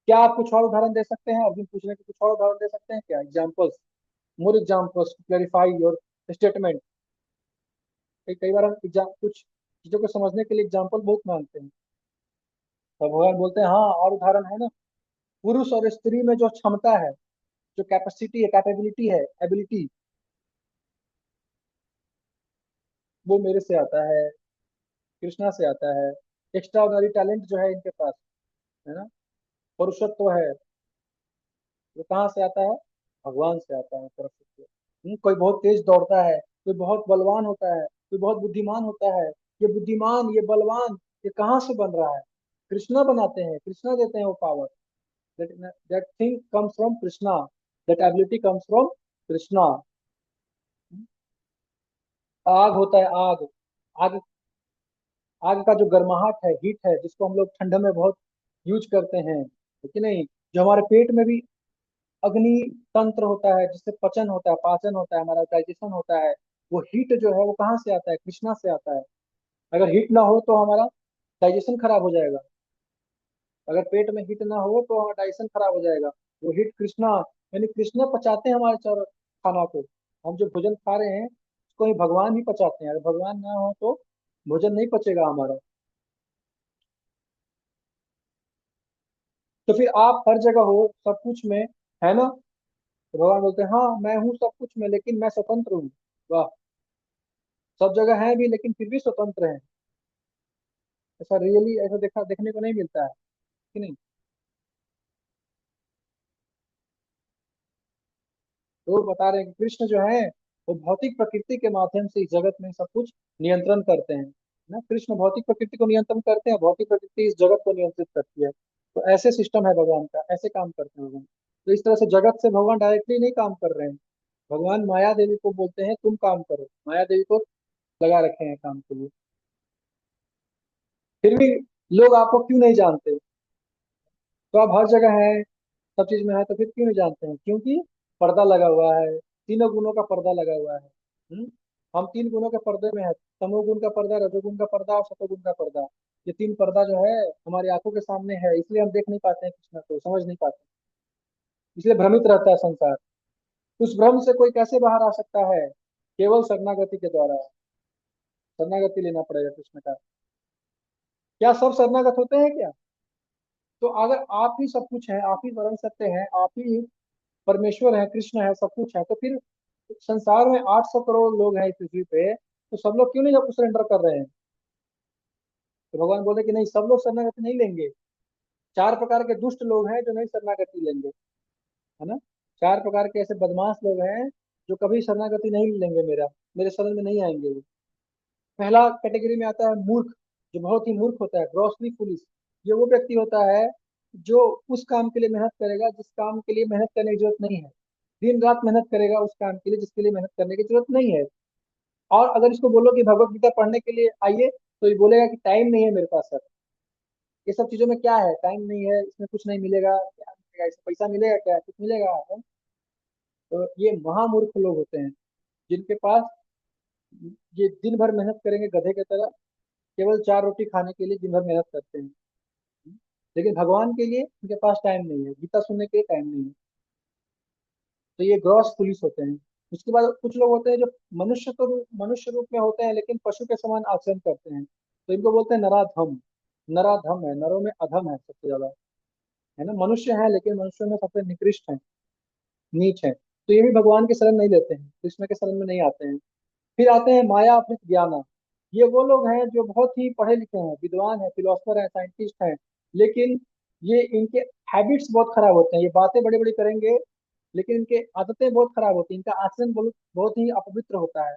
क्या आप कुछ और उदाहरण दे सकते हैं, अर्जुन पूछ रहे हैं कि कुछ और उदाहरण दे सकते हैं क्या, examples, more examples to clarify your statement. कई बार हम कुछ चीजों को समझने के लिए एग्जाम्पल बहुत मानते हैं, तो भगवान बोलते हैं हाँ और उदाहरण है ना। पुरुष और स्त्री में जो क्षमता है, जो कैपेसिटी है, कैपेबिलिटी है, एबिलिटी, वो मेरे से आता है, कृष्णा से आता है। एक्स्ट्रा ऑर्डिनरी टैलेंट जो है इनके पास, है ना, परुषत्व है, वो कहाँ से आता है, भगवान से आता है परुषत्व। कोई बहुत तेज दौड़ता है, कोई बहुत बलवान होता है, कोई बहुत बुद्धिमान होता है। ये बुद्धिमान, ये बलवान, ये कहाँ से बन रहा है, कृष्णा बनाते हैं, कृष्णा देते हैं वो power. That thing comes from Krishna, that ability comes from Krishna. आग होता है, आग, आग, आग का जो गर्माहट है, हीट है, जिसको हम लोग ठंड में बहुत यूज करते हैं, है कि नहीं। जो हमारे पेट में भी अग्नि तंत्र होता है, जिससे पचन होता है, पाचन होता है, हमारा डाइजेशन होता है, वो हीट जो है वो कहाँ से आता है, कृष्णा से आता है। अगर हीट ना हो तो हमारा डाइजेशन खराब हो जाएगा। अगर पेट में हीट ना हो तो हमारा डाइजेशन खराब हो जाएगा। वो हीट कृष्णा, यानी कृष्णा पचाते हैं हमारे चारों खाना को। हम जो भोजन खा रहे हैं उसको ही भगवान ही पचाते हैं। अगर भगवान ना हो तो भोजन नहीं पचेगा हमारा। तो फिर आप हर जगह हो, सब कुछ में, है ना। तो भगवान बोलते हैं हाँ मैं हूँ सब कुछ में, लेकिन मैं स्वतंत्र हूँ। वाह, सब जगह है भी लेकिन फिर भी स्वतंत्र है। ऐसा रियली ऐसा देखने को नहीं मिलता है कि नहीं। तो वो बता रहे हैं कि कृष्ण जो है वो भौतिक प्रकृति के माध्यम से इस जगत में सब कुछ नियंत्रण करते हैं ना। कृष्ण भौतिक प्रकृति को नियंत्रण करते हैं, भौतिक प्रकृति इस जगत को नियंत्रित करती है। तो ऐसे सिस्टम है भगवान का, ऐसे काम करते हैं भगवान। तो इस तरह से जगत से भगवान डायरेक्टली नहीं काम कर रहे हैं। भगवान माया देवी को बोलते हैं तुम काम करो, माया देवी को लगा रखे हैं काम के लिए। फिर भी लोग आपको क्यों नहीं जानते? तो आप हर जगह हैं, सब चीज में है, तो फिर क्यों नहीं जानते हैं? क्योंकि पर्दा लगा हुआ है, तीनों गुणों का पर्दा लगा हुआ है। हम तीन गुणों के पर्दे में है, तमोगुण का पर्दा, रजोगुण का पर्दा और सतोगुण का पर्दा। ये तीन पर्दा जो है हमारी आंखों के सामने है, इसलिए हम देख नहीं पाते हैं कृष्ण को, समझ नहीं पाते, इसलिए भ्रमित रहता है संसार। उस भ्रम से कोई कैसे बाहर आ सकता है? केवल शरणागति के द्वारा। शरणागति लेना पड़ेगा कृष्ण का। क्या सब शरणागत होते हैं क्या? तो अगर आप ही सब कुछ है, आप ही परम सत्य है, आप ही परमेश्वर है, कृष्ण है, सब कुछ है, तो फिर संसार में 800 करोड़ लोग हैं इस पृथ्वी पे, तो सब लोग क्यों नहीं जब सरेंडर कर रहे हैं? तो भगवान बोले कि नहीं, सब लोग शरणागति नहीं लेंगे। चार प्रकार के दुष्ट लोग हैं जो नहीं शरणागति लेंगे, है ना। चार प्रकार के ऐसे बदमाश लोग हैं जो कभी शरणागति नहीं लेंगे, मेरा मेरे शरण में नहीं आएंगे वो। पहला कैटेगरी में आता है मूर्ख, जो बहुत ही मूर्ख होता है, ग्रॉसली पुलिस। ये वो व्यक्ति होता है जो उस काम के लिए मेहनत करेगा जिस काम के लिए मेहनत करने की जरूरत नहीं है, दिन रात मेहनत करेगा उस काम के लिए जिसके लिए मेहनत करने की जरूरत नहीं है। और अगर इसको बोलो कि भगवत गीता पढ़ने के लिए आइए, तो ये बोलेगा कि टाइम नहीं है मेरे पास सर। ये सब चीजों में क्या है, टाइम नहीं है, इसमें कुछ नहीं मिलेगा, क्या मिलेगा, इससे पैसा मिलेगा, क्या कुछ मिलेगा है? तो ये महामूर्ख लोग होते हैं जिनके पास, ये दिन भर मेहनत करेंगे गधे की तरह, केवल चार रोटी खाने के लिए दिन भर मेहनत करते हैं, लेकिन भगवान के लिए उनके पास टाइम नहीं है, गीता सुनने के लिए टाइम नहीं है। तो ये ग्रॉस पुलिस होते हैं। उसके बाद कुछ लोग होते हैं जो मनुष्य रूप में होते हैं लेकिन पशु के समान आचरण करते हैं, तो इनको बोलते हैं नराधम। नराधम है, नरों में अधम है सबसे ज्यादा, है ना। मनुष्य है लेकिन मनुष्यों में सबसे निकृष्ट है, नीच है। तो ये भी भगवान के शरण नहीं लेते हैं, कृष्ण के शरण में नहीं आते हैं। फिर आते हैं माया अपृत ज्ञाना। ये वो लोग हैं जो बहुत ही पढ़े लिखे हैं, विद्वान हैं, फिलोसफर हैं, साइंटिस्ट हैं, लेकिन ये इनके हैबिट्स बहुत खराब होते हैं। ये बातें बड़ी बड़ी करेंगे लेकिन इनके आदतें बहुत खराब होती हैं, इनका आचरण बहुत बहुत ही अपवित्र होता है।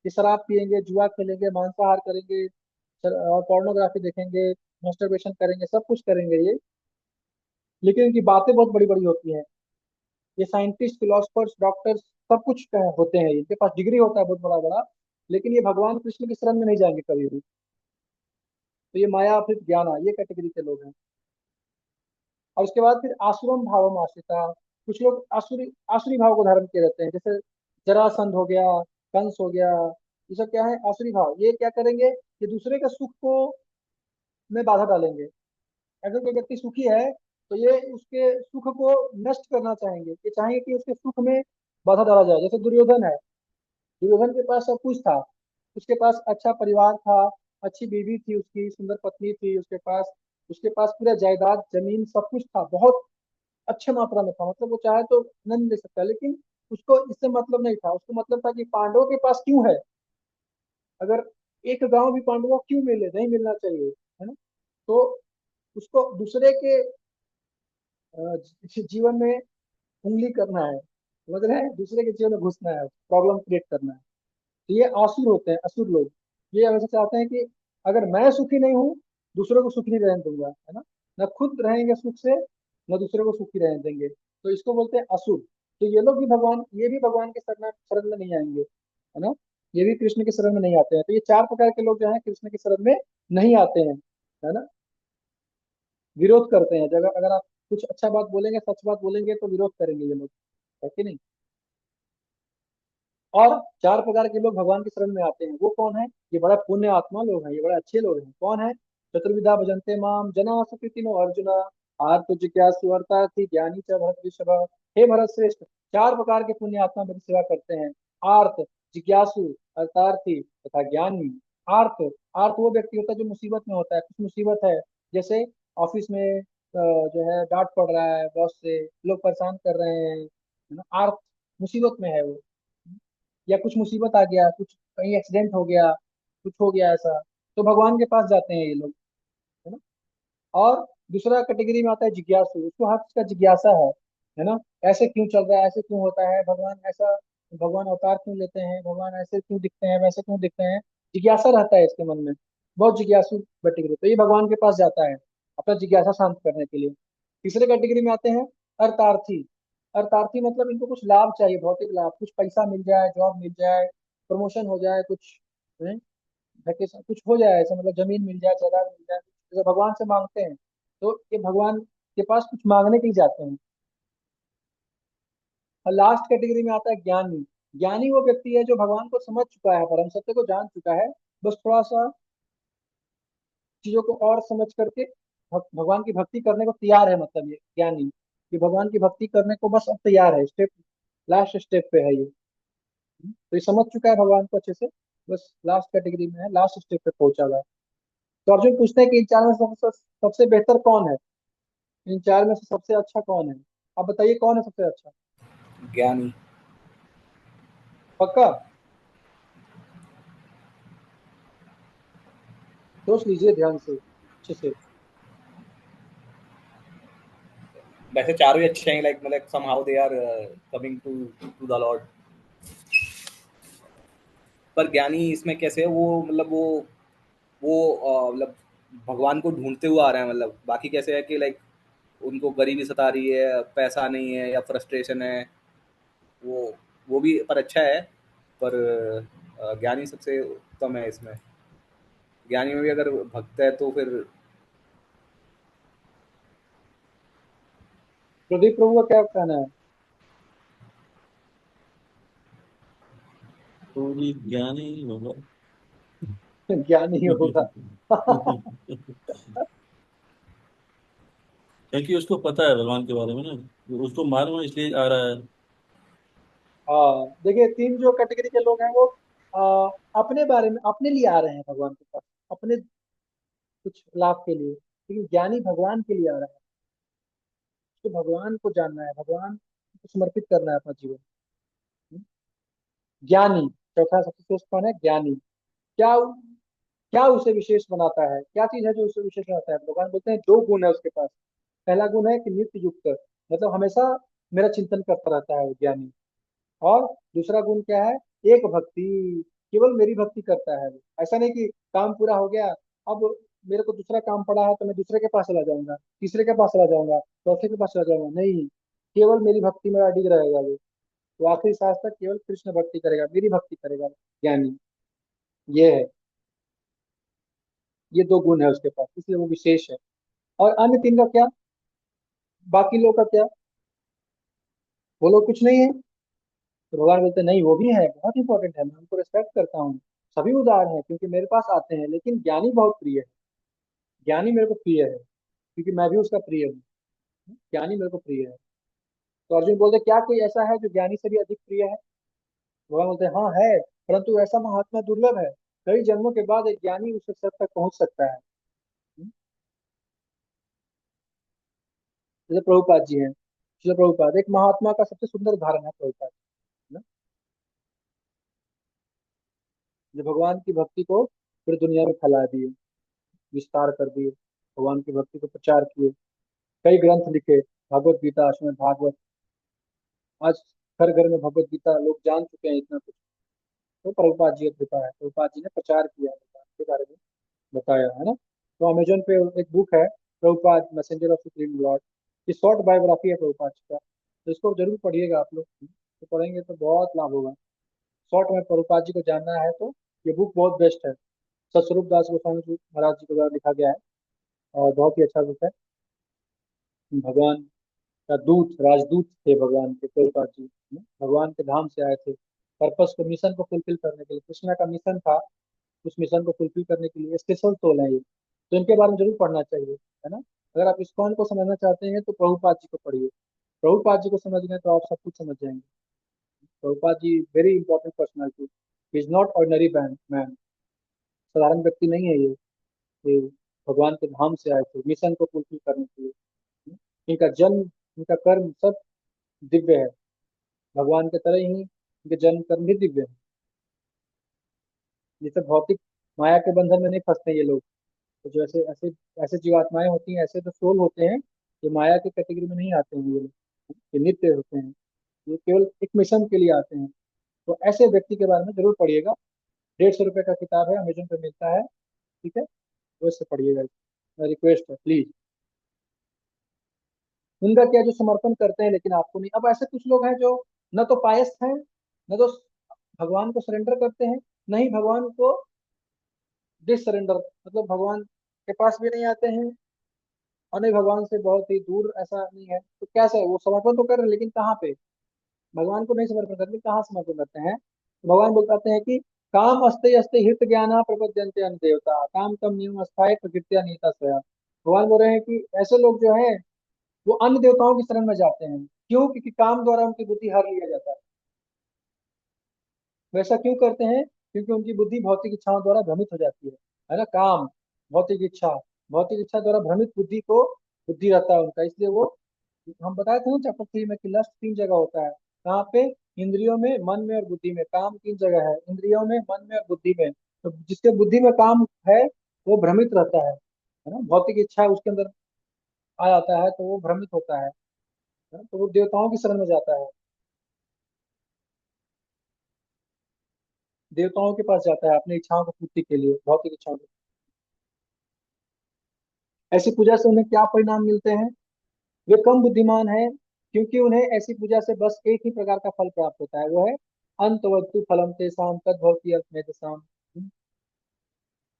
ये शराब पियेंगे, जुआ खेलेंगे, मांसाहार करेंगे, और पोर्नोग्राफी देखेंगे, मास्टरबेशन करेंगे, सब कुछ करेंगे ये, लेकिन इनकी बातें बहुत बड़ी बड़ी होती हैं। ये साइंटिस्ट, फिलोसफर्स, डॉक्टर्स, सब कुछ होते हैं, इनके पास डिग्री होता है बहुत बड़ा बड़ा, लेकिन ये भगवान कृष्ण की शरण में नहीं जाएंगे कभी भी। तो ये माया फिर ज्ञान, ये कैटेगरी के लोग हैं। और उसके बाद फिर आसुरम भावम आश्रिता। कुछ लोग आसुरी आसुरी भाव को धारण किए रहते हैं, जैसे जरासंध हो गया, कंस हो गया। ये सब क्या है? आसुरी भाव। ये क्या करेंगे? ये दूसरे के सुख को में बाधा डालेंगे। अगर कोई व्यक्ति सुखी है तो ये उसके सुख को नष्ट करना चाहेंगे, ये चाहेंगे कि उसके सुख में बाधा डाला जाए। जैसे दुर्योधन है, दुर्योधन के पास सब कुछ था, उसके पास अच्छा परिवार था, अच्छी बीवी थी, उसकी सुंदर पत्नी थी उसके पास पूरा जायदाद जमीन सब कुछ था, बहुत अच्छे मात्रा में था, मतलब वो चाहे तो आनंद ले सकता है, लेकिन उसको इससे मतलब नहीं था। उसको मतलब था कि पांडवों के पास क्यों है, अगर एक गांव भी पांडवों को क्यों मिले, नहीं मिलना चाहिए, है ना। तो उसको दूसरे के जीवन में उंगली करना है, समझ रहे हैं, दूसरे के जीवन में घुसना है, प्रॉब्लम क्रिएट करना है। तो ये आसुर होते हैं, असुर लोग। ये हमेशा चाहते हैं कि अगर मैं सुखी नहीं हूँ, दूसरों को सुखी नहीं रहने दूंगा, है ना। न खुद रहेंगे सुख से, न दूसरों को सुखी रहने देंगे, तो इसको बोलते हैं असुर। तो ये लोग भी भगवान, ये भी भगवान के शरण में नहीं आएंगे, है ना। ये भी कृष्ण के शरण में नहीं आते हैं। तो ये चार प्रकार के लोग जो है कृष्ण के शरण में नहीं आते हैं, है ना। विरोध करते हैं, जगह अगर आप कुछ अच्छा बात बोलेंगे, सच बात बोलेंगे, तो विरोध करेंगे ये लोग, है कि नहीं। और चार प्रकार के लोग भगवान के शरण में आते हैं, वो कौन है? ये बड़ा पुण्य आत्मा लोग हैं, ये बड़े अच्छे लोग हैं। कौन है? चतुर्विधा भजन्ते माम जना सुकृतिनो अर्जुन आर्त जिज्ञासु अर्थार्थी ज्ञानी च भरत ऋषभ। हे भरत श्रेष्ठ, चार प्रकार के पुण्य आत्मा मेरी सेवा करते हैं। आर्त, जिज्ञासु, अर्थार्थी तथा ज्ञानी। आर्त, आर्त वो व्यक्ति होता है जो मुसीबत में होता है, कुछ मुसीबत है, जैसे ऑफिस में जो है डांट पड़ रहा है बॉस से, लोग परेशान कर रहे हैं, है ना। आर्त मुसीबत में है वो, या कुछ मुसीबत आ गया, कुछ कहीं एक्सीडेंट हो गया, कुछ हो गया ऐसा, तो भगवान के पास जाते हैं ये लोग, है ना। और दूसरा कैटेगरी में आता है जिज्ञासु, उसको हर चीज का जिज्ञासा है ना। ऐसे क्यों चल रहा है, ऐसे क्यों होता है, भगवान ऐसा, भगवान अवतार क्यों लेते हैं, भगवान ऐसे क्यों दिखते हैं, वैसे क्यों दिखते हैं, जिज्ञासा रहता है इसके मन में। बहुत जिज्ञासु कैटेगरी, तो ये भगवान के पास जाता है अपना जिज्ञासा शांत करने के लिए। तीसरे कैटेगरी में आते हैं अर्थार्थी। अर्थार्थी मतलब इनको कुछ लाभ चाहिए, भौतिक लाभ, कुछ पैसा मिल जाए, जॉब मिल जाए, प्रमोशन हो जाए, कुछ वैकेशन कुछ हो जाए ऐसा, मतलब जमीन मिल जाए, जायदाद मिल जाए, जैसे भगवान से मांगते हैं। तो ये भगवान के पास कुछ मांगने के लिए जाते हैं। और लास्ट कैटेगरी में आता है ज्ञानी। ज्ञानी वो व्यक्ति है जो भगवान को समझ चुका है, परम सत्य को जान चुका है, बस थोड़ा सा चीजों को और समझ करके भगवान की भक्ति करने को तैयार है, मतलब ये ज्ञानी कि भगवान की भक्ति करने को बस अब तैयार है, स्टेप लास्ट स्टेप पे है ये। तो ये समझ चुका है भगवान को अच्छे से, बस लास्ट कैटेगरी में है, लास्ट स्टेप पे पहुंचा हुआ है। तो अर्जुन पूछते हैं कि इन चार में से सबसे बेहतर कौन है, इन चार में से सबसे अच्छा कौन है, आप बताइए कौन है सबसे अच्छा। ज्ञानी। पक्का? सोच लीजिए ध्यान से, अच्छे से। वैसे चारों ही अच्छे हैं, लाइक मतलब somehow they are coming to to the lord. पर ज्ञानी इसमें कैसे है, वो मतलब वो मतलब भगवान को ढूंढते हुए आ रहे हैं, मतलब बाकी कैसे है कि लाइक उनको गरीबी सता रही है, पैसा नहीं है या फ्रस्ट्रेशन है, वो वो भी पर अच्छा है। पर ज्ञानी सबसे उत्तम है इसमें। ज्ञानी में भी अगर भक्त है तो फिर प्रदीप प्रभु का क्या कहना है? तो ये ज्ञान ही होगा। ज्ञानी होगा। क्योंकि उसको पता है भगवान के बारे में ना, उसको मालूम है इसलिए आ रहा है। हाँ देखिए, तीन जो कैटेगरी के लोग हैं वो अपने बारे में, अपने लिए आ रहे हैं भगवान के पास, अपने कुछ लाभ के लिए। लेकिन ज्ञानी भगवान के लिए आ रहा है, उसको भगवान को जानना है, भगवान को समर्पित करना है अपना जीवन। ज्ञानी, चौथा सबसे श्रेष्ठ कौन है? ज्ञानी। क्या क्या उसे विशेष बनाता है, क्या चीज है जो उसे विशेष बनाता है? भगवान बोलते हैं दो गुण है उसके पास। पहला गुण है कि नित्य युक्त, मतलब हमेशा मेरा चिंतन करता रहता है वो ज्ञानी। और दूसरा गुण क्या है? एक भक्ति, केवल मेरी भक्ति करता है वो। ऐसा नहीं कि काम पूरा हो गया, अब मेरे को दूसरा काम पड़ा है तो मैं दूसरे के पास चला जाऊंगा, तीसरे के पास चला जाऊंगा, चौथे के पास चला जाऊंगा, नहीं, केवल मेरी भक्ति में अडिग रहेगा वो आखिरी सांस तक केवल कृष्ण भक्ति करेगा, मेरी भक्ति करेगा ज्ञानी। ये है, ये दो गुण है उसके पास, इसलिए वो विशेष है। और अन्य तीन का क्या, बाकी लोग का क्या? वो लोग कुछ नहीं है? तो भगवान बोलते हैं, नहीं वो भी है, बहुत इंपॉर्टेंट है, मैं उनको रिस्पेक्ट करता हूँ, सभी उदार हैं क्योंकि मेरे पास आते हैं, लेकिन ज्ञानी बहुत प्रिय है, ज्ञानी मेरे को प्रिय है क्योंकि मैं भी उसका प्रिय हूँ, ज्ञानी मेरे को प्रिय है। तो अर्जुन बोलते क्या कोई ऐसा है जो ज्ञानी से भी अधिक प्रिय है? भगवान बोलते हैं हाँ है, परंतु ऐसा महात्मा दुर्लभ है, कई जन्मों के बाद एक ज्ञानी उस स्तर तक पहुंच सकता है। जैसे प्रभुपाद जी हैं, श्रील प्रभुपाद एक महात्मा का सबसे सुंदर उदाहरण है, प्रभुपाद है ना, जो भगवान की भक्ति को पूरी दुनिया में फैला दिए, विस्तार कर दिए, भगवान की भक्ति को प्रचार किए, कई ग्रंथ लिखे, भगवत गीता, श्रीमद् भागवत, आज हर घर में भगवत गीता लोग जान चुके हैं इतना कुछ। तो प्रभुपाद जी की कृपा है, प्रभुपाद जी ने प्रचार किया है, भगवान के बारे में बताया है ना। तो अमेजोन पे एक बुक है, Prabhupada messenger of supreme Lord, ये शॉर्ट बायोग्राफी है प्रभुपाद जी का, तो इसको जरूर पढ़िएगा आप लोग, तो पढ़ेंगे तो बहुत लाभ होगा। शॉर्ट में प्रभुपाद जी को जानना है तो ये बुक बहुत बेस्ट है, सतस्वरूप दास गोस्वामी जी महाराज जी के द्वारा लिखा गया है, और बहुत ही अच्छा बुक है। भगवान का दूत, राजदूत थे भगवान के प्रभुपाद जी, भगवान के धाम से आए थे, पर्पस को, मिशन को फुलफिल करने के लिए, कृष्णा का मिशन था, उस मिशन को फुलफिल करने के लिए स्पेशल सोल है ये। तो इनके बारे में जरूर पढ़ना चाहिए, है ना। अगर आप इस्कॉन को समझना चाहते हैं तो प्रभुपाद जी को पढ़िए, प्रभुपाद जी को समझ गए तो आप सब कुछ समझ जाएंगे। Prabhupada ji very important personality, is not ordinary man, साधारण व्यक्ति नहीं है ये भगवान के धाम से आए थे मिशन को फुलफिल करने के लिए। इनका जन्म, इनका कर्म सब दिव्य है, भगवान के तरह ही इनके जन्म कर्म भी दिव्य है। जैसे भौतिक माया के बंधन में नहीं फंसते ये लोग, तो जो ऐसे ऐसे ऐसे जीवात्माएं होती हैं, ऐसे जो सोल होते हैं, ये माया की कैटेगरी में नहीं आते हैं ये लोग, ये नित्य होते हैं, ये केवल एक मिशन के लिए आते हैं। तो ऐसे व्यक्ति के बारे में जरूर पढ़िएगा। 150 रुपये का किताब है, अमेजन पे मिलता है, ठीक है, तो इससे पढ़िएगा, रिक्वेस्ट है प्लीज। उनका क्या, जो समर्पण करते हैं लेकिन आपको नहीं। अब ऐसे कुछ लोग हैं जो न तो पायस्थ हैं, न तो भगवान को सरेंडर करते हैं, न ही भगवान को डिस सरेंडर, मतलब भगवान के पास भी नहीं आते हैं और नहीं भगवान से बहुत ही दूर, ऐसा नहीं है। तो कैसा है, वो समर्पण तो कर रहे हैं लेकिन कहाँ पे, भगवान को नहीं समर्पण करते, कहाँ समर्पण करते हैं। तो भगवान बताते हैं कि काम अस्ते अस्ते हित ज्ञान प्रपद्यन्ते अन्य देवता काम तम नियम अस्थाय प्रकृत्या नीता स्वया। भगवान बोल रहे हैं कि ऐसे लोग जो है वो अन्य देवताओं की शरण में जाते हैं। क्यों? क्योंकि काम द्वारा उनकी बुद्धि हर लिया जाता है। वैसा क्यों करते हैं? क्योंकि उनकी बुद्धि भौतिक इच्छाओं द्वारा भ्रमित हो जाती है ना। काम, भौतिक इच्छा, भौतिक इच्छा द्वारा भ्रमित बुद्धि को, बुद्धि रहता है उनका, इसलिए वो, हम बताए थे ना चैप्टर 3 में कि लस्ट 3 जगह होता है। कहाँ पे? इंद्रियों में, मन में और बुद्धि में। काम 3 जगह है, इंद्रियों में, मन में और बुद्धि में। तो जिसके बुद्धि में काम है वो भ्रमित रहता है ना। भौतिक इच्छा उसके अंदर आ जाता है तो वो भ्रमित होता है ना? तो वो देवताओं की शरण में जाता है, देवताओं के पास जाता है अपनी इच्छाओं की पूर्ति के लिए, भौतिक इच्छाओं की। ऐसी पूजा से उन्हें क्या परिणाम मिलते हैं? वे कम बुद्धिमान हैं, क्योंकि उन्हें ऐसी पूजा से बस एक ही प्रकार का फल प्राप्त होता है, वो है अंतवत्तु फलम तेषां तद्भवति अर्थमेधसाम्।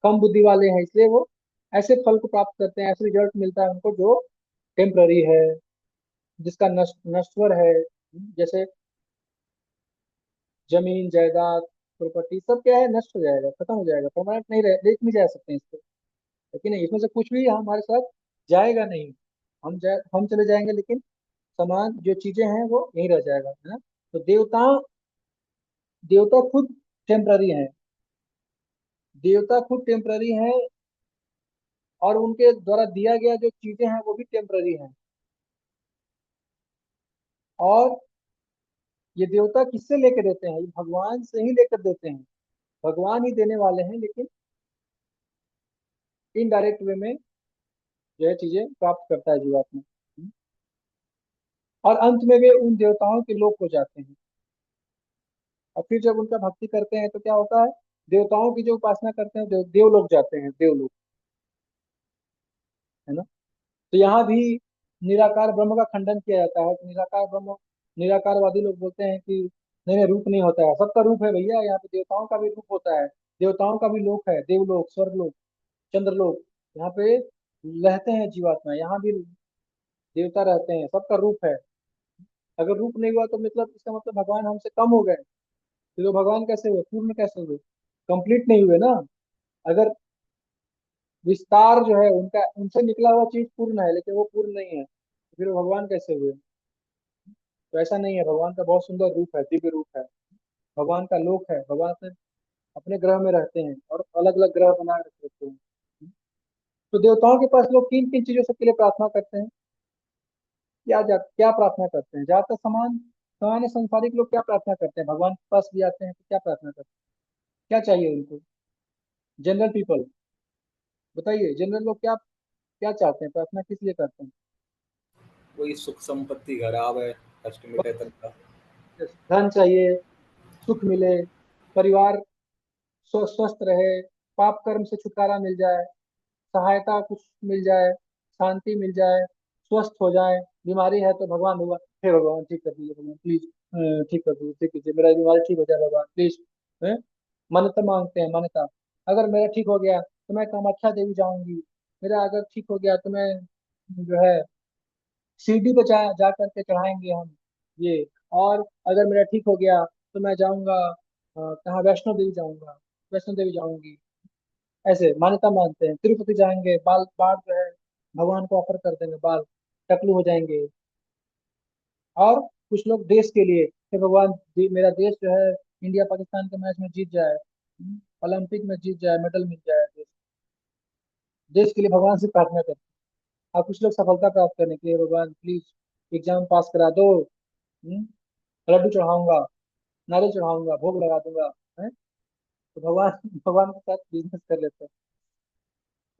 कम बुद्धि वाले हैं इसलिए वो ऐसे फल को प्राप्त करते हैं, ऐसे रिजल्ट मिलता है उनको जो टेम्पररी है, जिसका नश्वर है। जैसे जमीन जायदाद प्रॉपर्टी सब क्या है, नष्ट हो जाएगा, खत्म हो जाएगा, परमानेंट नहीं रह, लेके नहीं जा सकते हैं इसको। लेकिन नहीं, इसमें से कुछ भी हमारे साथ जाएगा नहीं। हम चले जाएंगे लेकिन सामान जो चीजें हैं वो यहीं रह जाएगा, है ना। तो देवता, देवता खुद टेम्पररी हैं, देवता खुद टेम्पररी हैं, और उनके द्वारा दिया गया जो चीजें हैं वो भी टेम्पररी हैं। और ये देवता किससे लेकर देते हैं? ये भगवान से ही लेकर देते हैं। भगवान ही देने वाले हैं, लेकिन इनडायरेक्ट वे में जो है चीजें प्राप्त करता है जीवात्मा। और अंत में वे उन देवताओं के लोक हो जाते हैं। और फिर जब उनका भक्ति करते हैं तो क्या होता है, देवताओं की जो उपासना करते हैं देवलोक जाते हैं, देवलोक, है ना। तो यहाँ भी निराकार ब्रह्म का खंडन किया जाता है कि निराकार ब्रह्म, निराकारवादी लोग बोलते हैं कि नहीं नहीं, रूप नहीं होता है, सबका रूप है भैया, यहाँ पे देवताओं का भी रूप होता है, देवताओं का भी लोक है, देवलोक, स्वर्गलोक, चंद्रलोक। यहाँ पे रहते हैं जीवात्मा, यहाँ भी देवता रहते हैं, सबका रूप है। अगर रूप नहीं हुआ तो मतलब इसका मतलब भगवान हमसे कम हो गए। तो भगवान कैसे हुए, पूर्ण कैसे हुए? कंप्लीट नहीं हुए ना। अगर विस्तार जो है उनका, उनसे निकला हुआ चीज पूर्ण है लेकिन वो पूर्ण नहीं है, तो फिर वो भगवान कैसे हुए? तो ऐसा नहीं है, भगवान का बहुत सुंदर रूप है, दिव्य रूप है, भगवान का लोक है, भगवान अपने अपने ग्रह में रहते हैं और अलग अलग ग्रह बना रखते हैं। तो देवताओं के पास लोग किन किन चीजों से के लिए प्रार्थना करते हैं? क्या प्रार्थना करते हैं? ज्यादातर सामान्य संसारिक लोग क्या प्रार्थना करते हैं? भगवान के पास भी आते हैं तो क्या प्रार्थना करते हैं? क्या चाहिए उनको? जनरल पीपल, बताइए, जनरल लोग क्या क्या चाहते हैं, प्रार्थना किस लिए करते हैं? वही सुख संपत्ति घर आवे, कष्ट मिटे बस, तनका। धन चाहिए, सुख मिले, परिवार स्वस्थ रहे, पाप कर्म से छुटकारा मिल जाए, सहायता कुछ मिल जाए, शांति मिल जाए, स्वस्थ हो जाए। बीमारी है तो भगवान, भगवान हे भगवान ठीक कर दीजिए, भगवान प्लीज ठीक कर दीजिए, ठीक कीजिए, मेरा बीमारी ठीक हो जाए भगवान प्लीज। मान्यता मांगते हैं, मान्यता। अगर मेरा ठीक हो गया तो मैं कामाख्या देवी जाऊंगी, मेरा अगर ठीक हो गया तो मैं जो है शिरडी पे जा करके चढ़ाएंगे हम ये। और अगर मेरा ठीक हो गया तो मैं जाऊंगा कहाँ, वैष्णो देवी जाऊंगा, वैष्णो देवी जाऊंगी। ऐसे मान्यता मानते हैं। तिरुपति जाएंगे, बाल बाल जो है भगवान को ऑफर कर देंगे, बाल टकलू हो जाएंगे। और कुछ लोग देश के लिए कि भगवान मेरा देश जो है इंडिया पाकिस्तान के मैच में जीत जाए, ओलंपिक में जीत जाए, मेडल मिल जाए, देश के लिए भगवान से प्रार्थना करते हैं। और कुछ लोग सफलता प्राप्त करने के लिए, भगवान प्लीज एग्जाम पास करा दो, हम्म, लड्डू चढ़ाऊंगा, नारियल चढ़ाऊंगा, भोग लगा दूंगा, है। तो भगवान भगवान के साथ बिजनेस कर लेते हैं।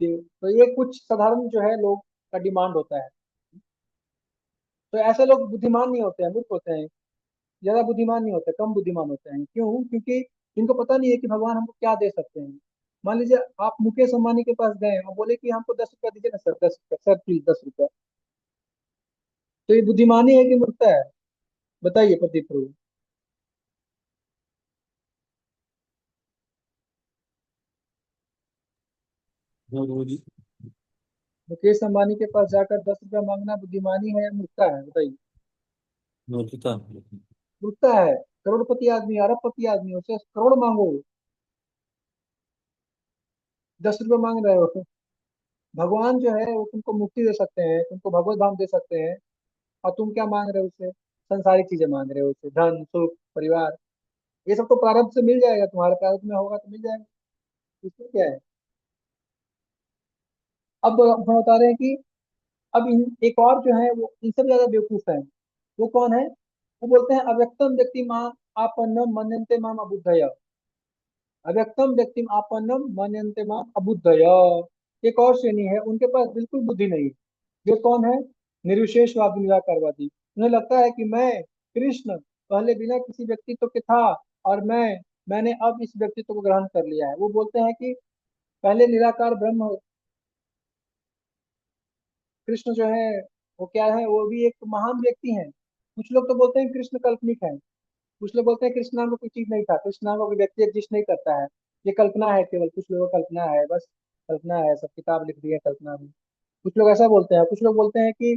तो ये कुछ साधारण जो है लोग का डिमांड होता है। तो ऐसे लोग बुद्धिमान नहीं होते हैं, मूर्ख होते हैं, ज्यादा बुद्धिमान नहीं होते, कम बुद्धिमान होते हैं। क्यों? क्योंकि इनको पता नहीं है कि भगवान हमको क्या दे सकते हैं। मान लीजिए आप मुकेश अंबानी के पास गए और बोले कि हमको 10 रुपया दीजिए ना सर, 10 रुपया सर, प्लीज 10 रुपया। तो ये बुद्धिमानी है कि मूर्खता है? बताइए प्रदीप प्रभु। हाँ बोलिए। मुकेश अंबानी के पास जाकर 10 रुपया मांगना बुद्धिमानी है या मूर्खता है? बताइए। मूर्खता। मूर्खता है। करोड़पति आदमी, अरबपति आदमी, उसे करोड़ मांगो, 10 रुपया मांग रहे हो। भगवान जो है वो तुमको मुक्ति दे सकते हैं, तुमको भगवत धाम दे सकते हैं, और तुम क्या मांग रहे हो उससे? संसारिक चीजें मांग रहे हो उससे, धन सुख परिवार। ये सब तो प्रारब्ध से मिल जाएगा, तुम्हारे प्रारब्ध में होगा तो मिल जाएगा, इसमें क्या है? अब हम बता रहे हैं कि अब एक और जो है वो इनसे भी ज्यादा बेवकूफ है। वो कौन है? वो बोलते हैं अव्यक्तम व्यक्ति माँ आपन्नम मन्यन्ते माम अबुद्धया। अव्यक्तम व्यक्ति आपन्नम मन्यन्ते माम अबुद्धया। एक और श्रेणी है, उनके पास बिल्कुल बुद्धि नहीं है। ये कौन है? निर्विशेषवादी, निराकारवादी। उन्हें लगता है कि मैं कृष्ण पहले बिना किसी व्यक्तित्व के था, और मैंने अब इस व्यक्तित्व को ग्रहण कर लिया है। वो बोलते हैं कि पहले निराकार ब्रह्म कृष्ण जो है वो क्या है, वो भी एक महान व्यक्ति है। कुछ लोग तो बोलते हैं कृष्ण काल्पनिक है। कुछ लोग बोलते हैं कृष्ण नाम का कोई चीज नहीं था, कृष्ण नाम का कोई व्यक्ति एग्जिस्ट नहीं करता है, ये कल्पना है, केवल कुछ लोगों का कल्पना है, बस कल्पना है, सब किताब लिख दी है कल्पना में। कुछ लोग ऐसा बोलते हैं। कुछ लोग बोलते हैं कि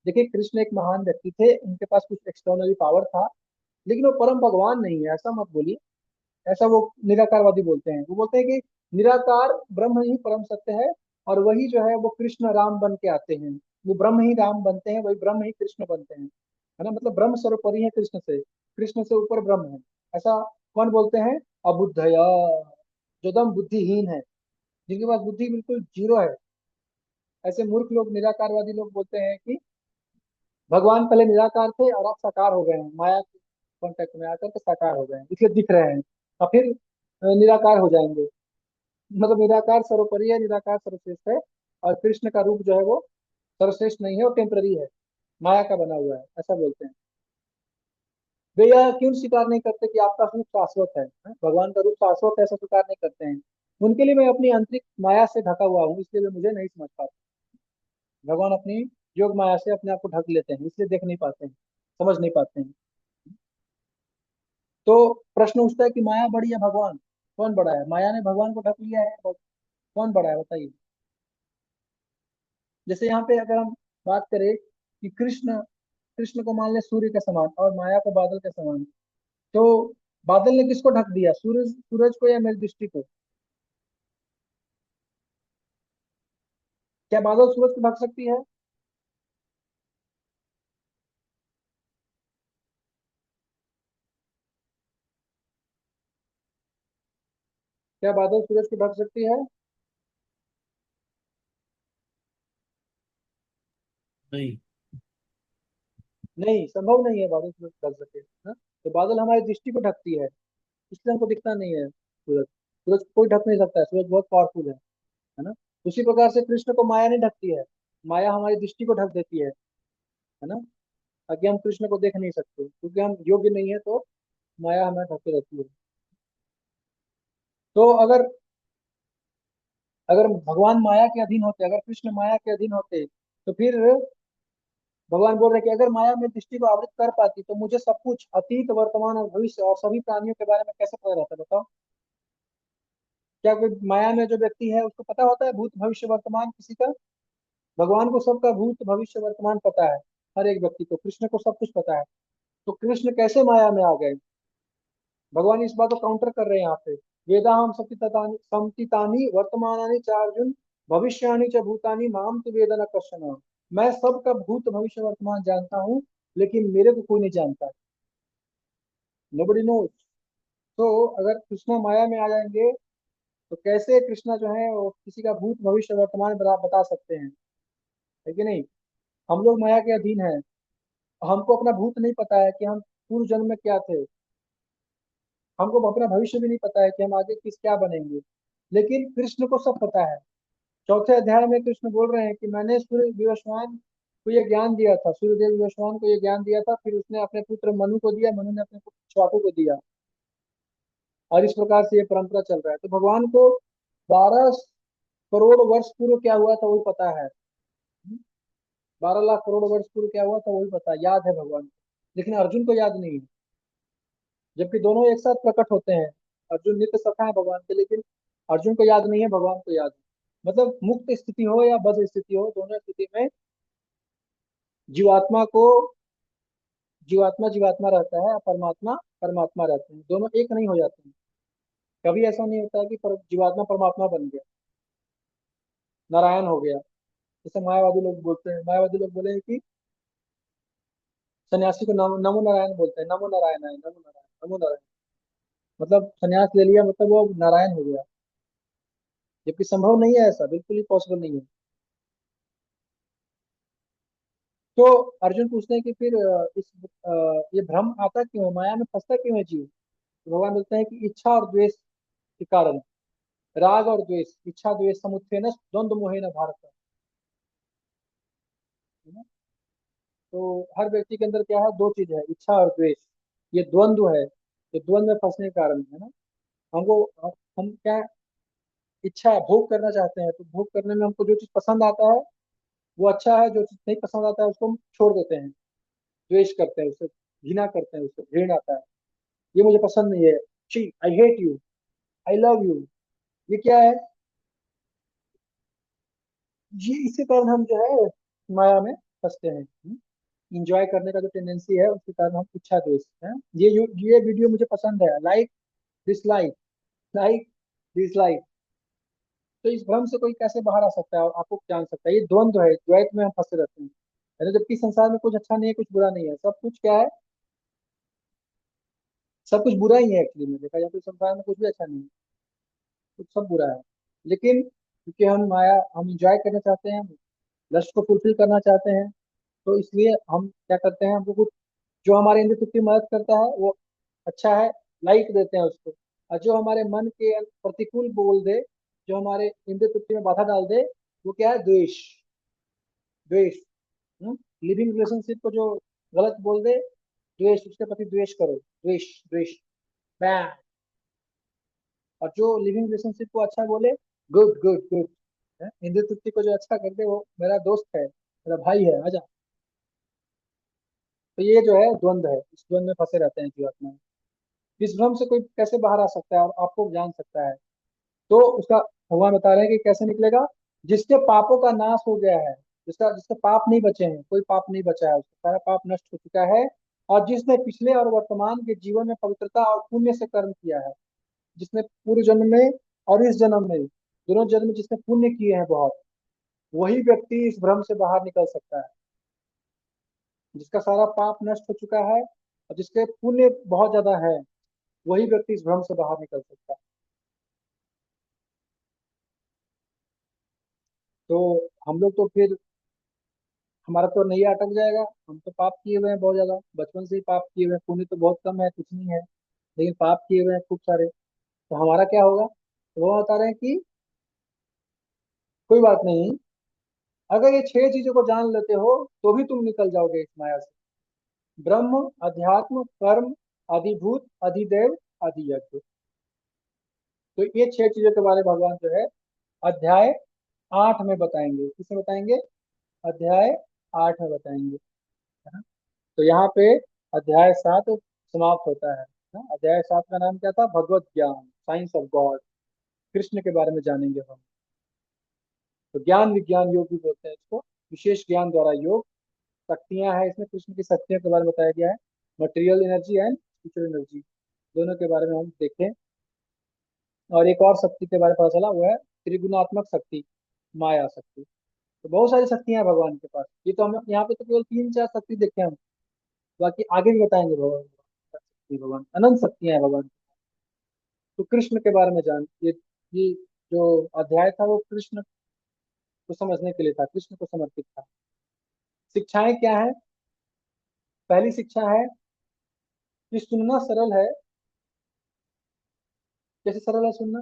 देखिए कृष्ण एक महान व्यक्ति थे, उनके पास कुछ एक्सटर्नली पावर था, लेकिन वो परम भगवान नहीं है, ऐसा मत बोलिए। ऐसा वो निराकारवादी बोलते हैं। वो बोलते हैं कि निराकार ब्रह्म ही परम सत्य है, और वही जो है वो कृष्ण राम बन के आते हैं। वो ब्रह्म ही राम बनते हैं, वही ब्रह्म ही कृष्ण बनते हैं, है ना? मतलब ब्रह्म सर्वोपरि है कृष्ण से, कृष्ण से ऊपर ब्रह्म है। ऐसा कौन बोलते हैं? अबुद्धया, जो दम बुद्धिहीन है, जिनके पास बुद्धि बिल्कुल जीरो है। ऐसे मूर्ख लोग, निराकारवादी लोग बोलते हैं कि भगवान पहले निराकार थे और अब साकार हो गए हैं, माया के कॉन्टेक्ट में आकर के साकार हो गए हैं, इसलिए दिख रहे हैं, और फिर निराकार हो जाएंगे। मतलब निराकार सर्वोपरि है, निराकार सर्वश्रेष्ठ है, और कृष्ण का रूप जो है वो सर्वश्रेष्ठ नहीं है, वो टेम्पररी है, माया का बना हुआ है, ऐसा बोलते हैं। वे यह क्यों स्वीकार नहीं करते कि आपका रूप शाश्वत है, भगवान का रूप शाश्वत है, ऐसा स्वीकार नहीं करते हैं। उनके लिए मैं अपनी आंतरिक माया से ढका हुआ हूँ, इसलिए वे मुझे नहीं समझ पाते। भगवान अपनी योग माया से अपने आप को ढक लेते हैं, इसलिए देख नहीं पाते हैं, समझ नहीं पाते हैं। तो प्रश्न उठता है कि माया बड़ी है भगवान कौन बड़ा है? माया ने भगवान को ढक लिया है, कौन बड़ा है बताइए। जैसे यहाँ पे अगर हम बात करें कि कृष्ण कृष्ण को मान ले सूर्य के समान और माया को बादल के समान, तो बादल ने किसको ढक दिया? सूरज सूरज को या मेरी दृष्टि को? क्या बादल सूरज को ढक सकती है? क्या बादल सूरज को ढक सकती है? नहीं। नहीं, संभव नहीं है बादल सूरज को ढक सके, है? तो बादल हमारी दृष्टि को ढकती है, इसलिए हमको दिखता नहीं है सूरज। सूरज को कोई ढक नहीं सकता है, सूरज बहुत पावरफुल है ना? उसी प्रकार से कृष्ण को माया नहीं ढकती है, माया हमारी दृष्टि को ढक देती है ना? ताकि हम कृष्ण को देख नहीं सकते, क्योंकि हम योग्य नहीं है, तो माया हमें ढकती रहती है। तो अगर अगर भगवान माया के अधीन होते, अगर कृष्ण माया के अधीन होते, तो फिर भगवान बोल रहे कि अगर माया में दृष्टि को आवृत कर पाती तो मुझे सब कुछ अतीत वर्तमान और भविष्य और सभी प्राणियों के बारे में कैसे पता रहता, बताओ? क्या कोई माया में जो व्यक्ति है उसको पता होता है भूत भविष्य वर्तमान किसी का? भगवान को सबका भूत भविष्य वर्तमान पता है, हर एक व्यक्ति को, कृष्ण को सब कुछ पता है। तो कृष्ण कैसे माया में आ गए? भगवान इस बात को काउंटर कर रहे हैं यहाँ पे। वेदाहम संतितानि वर्तमानानि च अर्जुन, भविष्यानि च भूतानि माम तु वेद न कश्चन। मैं सबका भूत भविष्य वर्तमान जानता हूँ, लेकिन मेरे को कोई नहीं जानता, नोबडी नोज। तो अगर कृष्णा माया में आ जाएंगे, तो कैसे कृष्णा जो है वो किसी का भूत भविष्य वर्तमान बता सकते हैं? है कि नहीं? हम लोग माया के अधीन हैं, हमको अपना भूत नहीं पता है कि हम पूर्व जन्म में क्या थे, हमको अपना भविष्य भी नहीं पता है कि हम आगे किस क्या बनेंगे, लेकिन कृष्ण को सब पता है। चौथे अध्याय में कृष्ण बोल रहे हैं कि मैंने सूर्य विवस्वान को ये ज्ञान दिया था, सूर्यदेव गोस्वामी को ये ज्ञान दिया था, फिर उसने अपने पुत्र मनु को दिया, मनु ने अपने पुत्र इक्ष्वाकु को दिया, और इस प्रकार से ये परंपरा चल रहा है। तो भगवान को 12 करोड़ वर्ष पूर्व क्या हुआ था वही पता है। 12 लाख करोड़ वर्ष पूर्व क्या हुआ था वही पता है, याद है भगवान को, लेकिन अर्जुन को याद नहीं है। जबकि दोनों एक साथ प्रकट होते हैं, अर्जुन नित्य सखा है भगवान के, लेकिन अर्जुन को याद नहीं है, भगवान को याद है। मतलब मुक्त स्थिति हो या बद्ध स्थिति हो, दोनों स्थिति में जीवात्मा को जीवात्मा जीवात्मा रहता है और परमात्मा परमात्मा रहते हैं, दोनों एक नहीं हो जाते हैं। कभी ऐसा नहीं होता है कि जीवात्मा परमात्मा बन गया, नारायण हो गया। जैसे मायावादी लोग बोलते हैं, मायावादी लोग बोले हैं कि सन्यासी को नमो नारायण बोलते हैं, नमो नारायण है, नमो नारायण, नमो नारायण, मतलब सन्यास ले लिया मतलब वो नारायण हो गया। जबकि संभव नहीं है, ऐसा बिल्कुल ही पॉसिबल नहीं है। तो अर्जुन पूछते हैं कि फिर ये भ्रम आता क्यों है, माया में फंसता क्यों है जीव। तो भगवान बोलते हैं कि इच्छा और द्वेष के कारण, राग और द्वेष, इच्छा द्वेष समुत्थेन द्वंद्व मोहेन भारत, है ना। तो हर व्यक्ति के अंदर क्या है, दो चीज है, इच्छा और द्वेष, ये द्वंद्व है, ये द्वंद्व में फंसने के कारण है ना। हमको हम क्या, इच्छा है, भोग करना चाहते हैं, तो भोग करने में हमको जो चीज पसंद आता है वो अच्छा है, जो चीज नहीं पसंद आता है उसको हम छोड़ देते हैं, द्वेष करते हैं उससे, घृणा करते हैं उससे, घृण आता है, ये मुझे पसंद नहीं है, ची I hate you, I love you, ये क्या है, ये इसी कारण हम जो है माया में फंसते हैं। इंजॉय करने का जो टेंडेंसी है उसके कारण हम इच्छा द्वेष है। ये वीडियो मुझे पसंद है, लाइक डिसलाइक, लाइक डिसलाइक। तो इस भ्रम से कोई कैसे बाहर आ सकता है और आपको जान सकता है, ये द्वंद्व है, द्वैत में हम फंसे रहते हैं, है ना। जबकि संसार में कुछ अच्छा नहीं है, कुछ बुरा नहीं है, सब कुछ क्या है, सब कुछ बुरा ही है एक्चुअली में देखा जाए तो, संसार में कुछ भी अच्छा नहीं है, कुछ सब बुरा है। लेकिन क्योंकि हम इंजॉय करना चाहते हैं, लक्ष्य को फुलफिल करना चाहते हैं, तो इसलिए हम क्या करते हैं, हमको कुछ जो हमारे इंद्र तृप्ति में मदद करता है वो अच्छा है, लाइक देते हैं उसको। और जो हमारे मन के प्रतिकूल बोल दे, जो हमारे इंद्र तृप्ति में बाधा डाल दे, वो क्या है, द्वेष, द्वेष। लिविंग रिलेशनशिप को जो गलत बोल दे, द्वेष, उसके प्रति द्वेष करो, द्वेष, द्वेष, बैड। और जो लिविंग रिलेशनशिप को अच्छा बोले, गुड गुड गुड। इंद्र तृप्ति को जो अच्छा कर दे, वो मेरा दोस्त है, मेरा भाई है, आजा। तो ये जो है द्वंद्व है, इस द्वंद्व में फंसे रहते हैं जीवात्मा। इस भ्रम से कोई कैसे बाहर आ सकता है और आपको जान सकता है, तो उसका भगवान बता रहे हैं कि कैसे निकलेगा। जिसके पापों का नाश हो गया है, जिसका जिसके पाप नहीं बचे हैं, कोई पाप नहीं बचा है, उसका सारा पाप नष्ट हो चुका है। और जिसने पिछले और वर्तमान के जीवन में पवित्रता और पुण्य से कर्म किया है, जिसने पूर्व जन्म में और इस जन्म में, दोनों जन्म में जिसने पुण्य किए हैं बहुत, वही व्यक्ति इस भ्रम से बाहर निकल सकता है। जिसका सारा पाप नष्ट हो चुका है और जिसके पुण्य बहुत ज्यादा है, वही व्यक्ति इस भ्रम से बाहर निकल सकता है। तो हम लोग तो फिर, हमारा तो नैया अटक जाएगा। हम तो पाप किए हुए हैं बहुत ज्यादा, बचपन से ही पाप किए हुए हैं, पुण्य तो बहुत कम है, कुछ नहीं है, लेकिन पाप किए हुए हैं खूब सारे। तो हमारा क्या होगा, तो वो बता रहे हैं कि कोई बात नहीं, अगर ये 6 चीजों को जान लेते हो तो भी तुम निकल जाओगे इस माया से। ब्रह्म, अध्यात्म, कर्म, अधिभूत, अधिदेव, अधियज्ञ। तो ये 6 चीजों के बारे में भगवान जो है अध्याय 8 में बताएंगे। किसमें बताएंगे, अध्याय 8 में बताएंगे, है ना। तो यहाँ पे अध्याय 7 समाप्त होता है ना। अध्याय 7 का नाम क्या था, भगवत ज्ञान, साइंस ऑफ गॉड, कृष्ण के बारे में जानेंगे हम। तो ज्ञान विज्ञान योग भी बोलते हैं इसको, विशेष ज्ञान द्वारा योग। शक्तियां हैं इसमें, कृष्ण की शक्तियों के बारे में बताया गया है, material energy and spiritual energy, दोनों के बारे में हम देखें। और एक और शक्ति के बारे में पता चला, वो है त्रिगुणात्मक शक्ति, माया शक्ति। तो बहुत सारी शक्तियां हैं भगवान के पास, ये तो हम यहाँ पे तो केवल 3-4 शक्ति देखे हम, बाकी आगे भी बताएंगे। भगवान शक्ति, भगवान अनंत शक्तियां हैं भगवान। तो कृष्ण के बारे में जान, ये जो अध्याय था वो कृष्ण को समझने के लिए था, कृष्ण को समर्पित था। शिक्षाएं क्या है, पहली शिक्षा है कि सुनना सरल है। कैसे सरल है सुनना,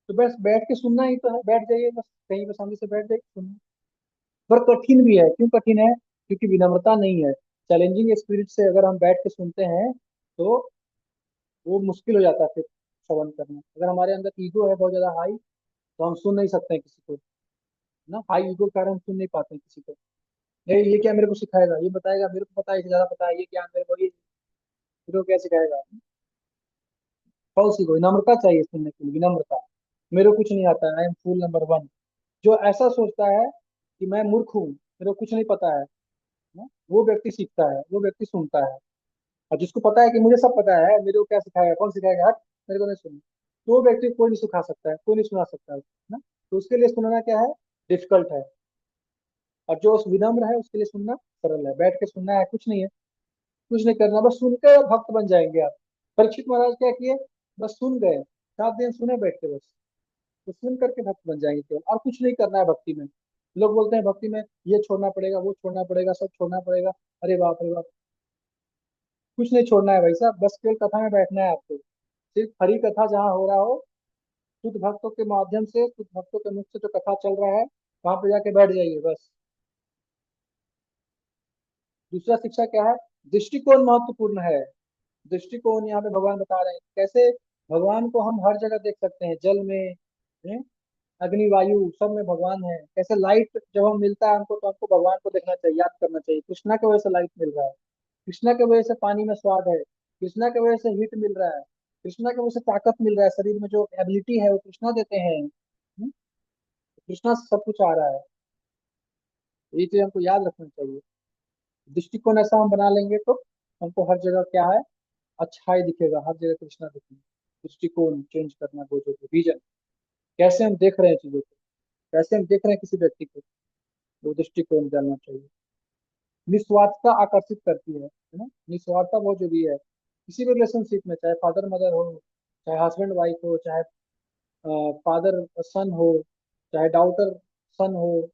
तो बस बैठ के सुनना ही तो है, बैठ जाइए बस कहीं पे सामने से बैठ जाइए सुनना। पर कठिन भी है। क्यों कठिन है? क्योंकि विनम्रता नहीं है। चैलेंजिंग स्पिरिट से अगर हम बैठ के सुनते हैं तो वो मुश्किल हो जाता है फिर श्रवण करना। अगर हमारे अंदर ईगो है बहुत ज्यादा हाई, तो हम सुन नहीं सकते हैं किसी को, ना। हाई ईगो के कारण हम सुन नहीं पाते हैं किसी को। ये क्या मेरे को सिखाएगा, ये बताएगा, मेरे को पता है, इससे ज्यादा पता है, ये ज्ञान मेरे को, ये मेरे को क्या सिखाएगा? False ego. विनम्रता चाहिए सुनने के लिए, विनम्रता। मेरे को कुछ नहीं आता है, I am fool number one. जो ऐसा सोचता है कि मैं मूर्ख हूँ, मेरे को कुछ नहीं पता है, ना, वो व्यक्ति सीखता है, वो व्यक्ति सुनता है। और जिसको पता है कि मुझे सब पता है, मेरे को क्या सिखाएगा, कौन सिखाएगा, हट, मेरे को नहीं सुनना, तो वो व्यक्ति कोई नहीं सिखा सकता है, कोई नहीं सुना सकता है, ना। तो उसके लिए सुनना क्या है? डिफिकल्ट है। और जो विनम्र है उसके लिए सुनना सरल है। बैठ के सुनना है, कुछ नहीं है, कुछ नहीं करना, बस सुन के भक्त बन जाएंगे आप। परीक्षित महाराज क्या किए? बस सुन गए, 7 दिन सुने बैठ के बस। तो सुन करके भक्त बन जाएंगे केवल, और कुछ नहीं करना है भक्ति में। लोग बोलते हैं भक्ति में ये छोड़ना पड़ेगा, वो छोड़ना पड़ेगा, सब छोड़ना पड़ेगा। अरे बाप रे बाप, कुछ नहीं छोड़ना है भाई साहब, बस केवल कथा में बैठना है आपको। सिर्फ हरी कथा जहाँ हो रहा हो, शुद्ध भक्तों के माध्यम से, शुद्ध भक्तों के मुख से जो कथा चल रहा है, वहां पे जाके बैठ जाइए बस। दूसरा शिक्षा क्या है? दृष्टिकोण महत्वपूर्ण है। दृष्टिकोण यहाँ पे भगवान बता रहे हैं कैसे भगवान को हम हर जगह देख सकते हैं। जल में, हैं? अग्नि वायु सब में भगवान है। कैसे लाइट जब हम मिलता है हमको, तो हमको भगवान को देखना चाहिए, याद करना चाहिए, कृष्णा की वजह से लाइट मिल रहा है, कृष्णा की वजह से पानी में स्वाद है, कृष्णा की वजह से हीट मिल रहा है, कृष्णा की वजह से ताकत मिल रहा है, शरीर में जो एबिलिटी है वो कृष्णा देते हैं। कृष्णा से सब कुछ आ रहा है। ये चीज हमको याद रखना चाहिए। दृष्टिकोण ऐसा हम बना लेंगे तो हमको हर जगह क्या है? अच्छाई दिखेगा, हर जगह कृष्णा दिखेगा। दृष्टिकोण चेंज करना, वो जो विजन, कैसे हम देख रहे हैं चीजों को, कैसे हम देख रहे हैं किसी व्यक्ति को, वो दृष्टिकोण जानना चाहिए। निस्वार्थता आकर्षित करती है ना। निस्वार्थता बहुत जरूरी है किसी भी रिलेशनशिप में, चाहे फादर मदर हो, चाहे हस्बैंड वाइफ हो, चाहे फादर सन हो, चाहे डाउटर सन हो।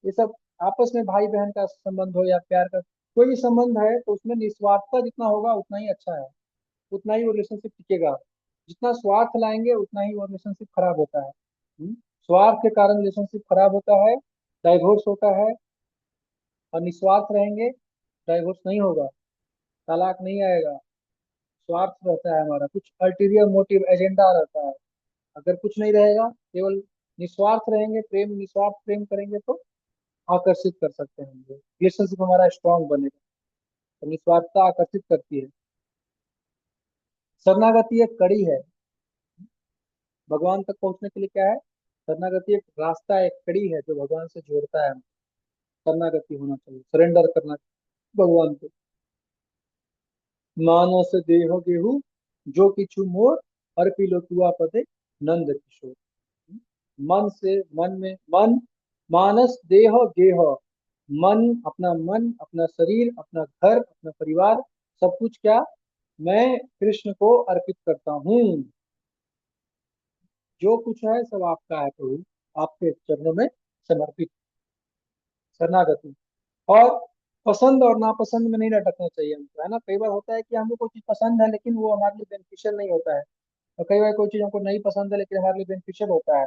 ये सब आपस में भाई बहन का संबंध हो या प्यार का कोई भी संबंध है, तो उसमें निस्वार्थता जितना होगा उतना ही अच्छा है, उतना ही वो रिलेशनशिप टिकेगा। जितना स्वार्थ लाएंगे उतना ही वो रिलेशनशिप खराब होता है। स्वार्थ के कारण रिलेशनशिप खराब होता है, डाइवोर्स होता है। और निस्वार्थ रहेंगे, डाइवोर्स नहीं होगा, तलाक नहीं आएगा। स्वार्थ रहता है हमारा, कुछ अल्टीरियर मोटिव एजेंडा रहता है। अगर कुछ नहीं रहेगा, केवल निस्वार्थ रहेंगे, प्रेम, निस्वार्थ प्रेम करेंगे, तो आकर्षित कर सकते हैं हम लोग, रिलेशनशिप हमारा स्ट्रांग बनेगा। तो निस्वार्थता आकर्षित करती है। शरणागति एक कड़ी है भगवान तक पहुंचने के लिए। क्या है? शरणागति एक रास्ता, एक कड़ी है जो भगवान से जोड़ता है। शरणागति होना चाहिए, सरेंडर करना चाहिए भगवान को। मानस देह गेहूं जो किछु मोर, अर्पी लो तुआ पदे नंद किशोर। मन से, मन में, मन, मानस देह गेह, मन, अपना मन, अपना शरीर, अपना घर, अपना परिवार, सब कुछ क्या मैं कृष्ण को अर्पित करता हूँ। जो कुछ है सब आपका है प्रभु, आपके चरणों में समर्पित। शरणागति। और पसंद और नापसंद में नहीं लटकना चाहिए हमको, है ना। कई बार होता है कि हमको कोई चीज पसंद है लेकिन वो हमारे लिए बेनिफिशियल नहीं होता है, और कई बार कोई चीज हमको नहीं पसंद है लेकिन हमारे लिए बेनिफिशियल होता है।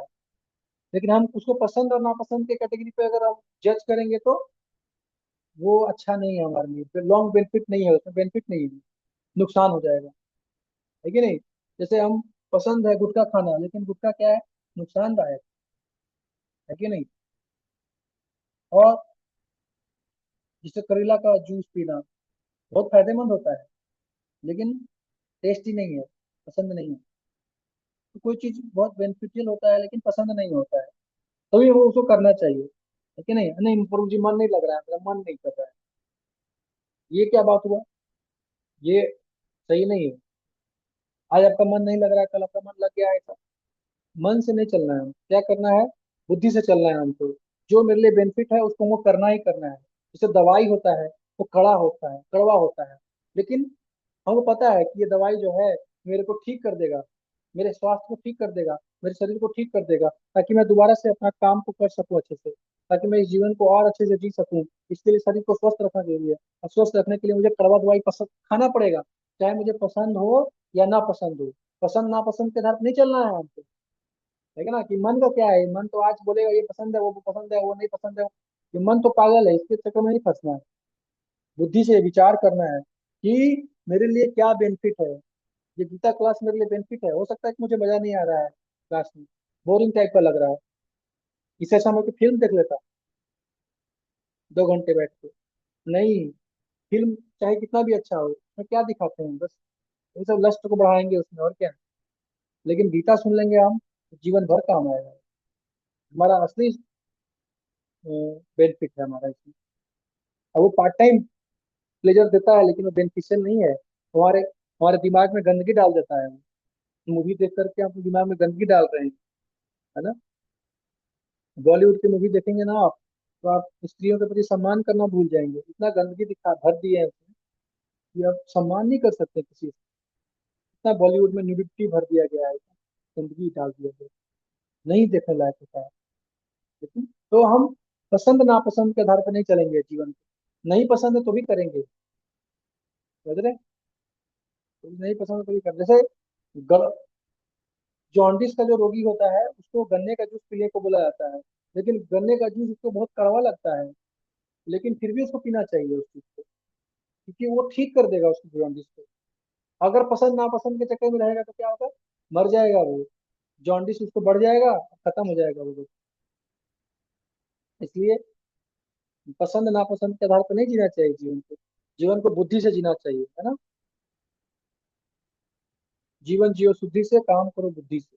लेकिन हम उसको पसंद और नापसंद के कैटेगरी पे अगर हम जज करेंगे तो वो अच्छा नहीं है हमारे लिए, फिर लॉन्ग बेनिफिट नहीं है, उसमें बेनिफिट नहीं है, नुकसान हो जाएगा, है कि नहीं। जैसे हम, पसंद है गुटखा खाना, लेकिन गुटखा क्या है? नुकसानदायक, है कि नहीं। और जैसे करेला का जूस पीना बहुत फायदेमंद होता है, लेकिन टेस्टी नहीं है, पसंद नहीं है। तो कोई चीज बहुत बेनिफिशियल होता है लेकिन पसंद नहीं होता है, तभी वो उसको करना चाहिए, है कि नहीं। नहीं प्रभु जी मन नहीं लग रहा है, मेरा मन नहीं कर रहा है, ये क्या बात हुआ? ये सही नहीं है। आज आपका मन नहीं लग रहा है, कल आपका मन लग गया है, ऐसा मन से नहीं चलना है। क्या करना है? बुद्धि से चलना है हमको। जो मेरे लिए बेनिफिट है उसको वो करना ही करना है। जैसे दवाई होता है, वो कड़ा होता है, कड़वा होता है, लेकिन हमको पता है कि ये दवाई जो है मेरे को ठीक कर देगा, मेरे स्वास्थ्य को ठीक कर देगा, मेरे शरीर को ठीक कर देगा, ताकि मैं दोबारा से अपना काम को कर सकूं अच्छे से, ताकि मैं इस जीवन को और अच्छे से जी सकूं। इसके लिए शरीर को स्वस्थ रखना जरूरी है, और स्वस्थ रखने के लिए मुझे कड़वा दवाई पसंद खाना पड़ेगा, चाहे मुझे पसंद हो या ना पसंद हो। पसंद नापसंद के आधार पर नहीं चलना है हमको, है ना। कि मन का क्या है, मन तो आज बोलेगा ये पसंद है, वो पसंद है, वो नहीं पसंद है, ये मन तो पागल है, इसके चक्कर में नहीं फंसना है। बुद्धि से विचार करना है कि मेरे लिए क्या बेनिफिट है। ये गीता क्लास मेरे लिए बेनिफिट है। हो सकता है कि मुझे मजा नहीं आ रहा है क्लास में, बोरिंग टाइप का लग रहा है, इससे अच्छा मैं कोई फिल्म देख लेता 2 घंटे बैठ के। नहीं, फिल्म चाहे कितना भी अच्छा हो, उसमें क्या दिखाते हैं, बस ये सब लस्ट को बढ़ाएंगे उसमें, और क्या। लेकिन गीता सुन लेंगे हम तो जीवन भर काम आएगा। हमारा असली बेनिफिट है हमारा इसमें। अब वो पार्ट टाइम प्लेजर देता है, लेकिन वो बेनिफिशियल नहीं है। हमारे हमारे दिमाग में गंदगी डाल देता है। मूवी देख करके अपने दिमाग में गंदगी डाल रहे हैं, है ना। बॉलीवुड की मूवी देखेंगे ना आप, तो आप स्त्रियों के प्रति सम्मान करना भूल जाएंगे। इतना गंदगी दिखा भर दिए हैं उसमें कि आप सम्मान नहीं कर सकते किसी से। इतना बॉलीवुड में न्यूडिटी भर दिया गया है, गंदगी डाल दिया गया है, नहीं देखने लायक होता है। लेकिन तो हम पसंद नापसंद के आधार पर नहीं चलेंगे जीवन को। नहीं पसंद है तो भी करेंगे, समझ रहे हैं? तो नहीं पसंद है तो भी करेंगे। जैसे जॉन्डिस का जो रोगी होता है, उसको गन्ने का जूस पीने को बोला जाता है, लेकिन गन्ने का जूस उसको बहुत कड़वा लगता है, लेकिन फिर भी उसको पीना चाहिए उस चीज को, क्योंकि वो ठीक कर देगा उसकी जॉन्डिस को। अगर पसंद नापसंद के चक्कर में रहेगा तो क्या होगा, मर जाएगा वो, जॉन्डिस उसको बढ़ जाएगा, खत्म हो जाएगा वो। इसलिए पसंद नापसंद के आधार पर नहीं जीना चाहिए जीवन को। जीवन को बुद्धि से जीना चाहिए, है ना। जीवन जियो शुद्धि से, काम करो बुद्धि से।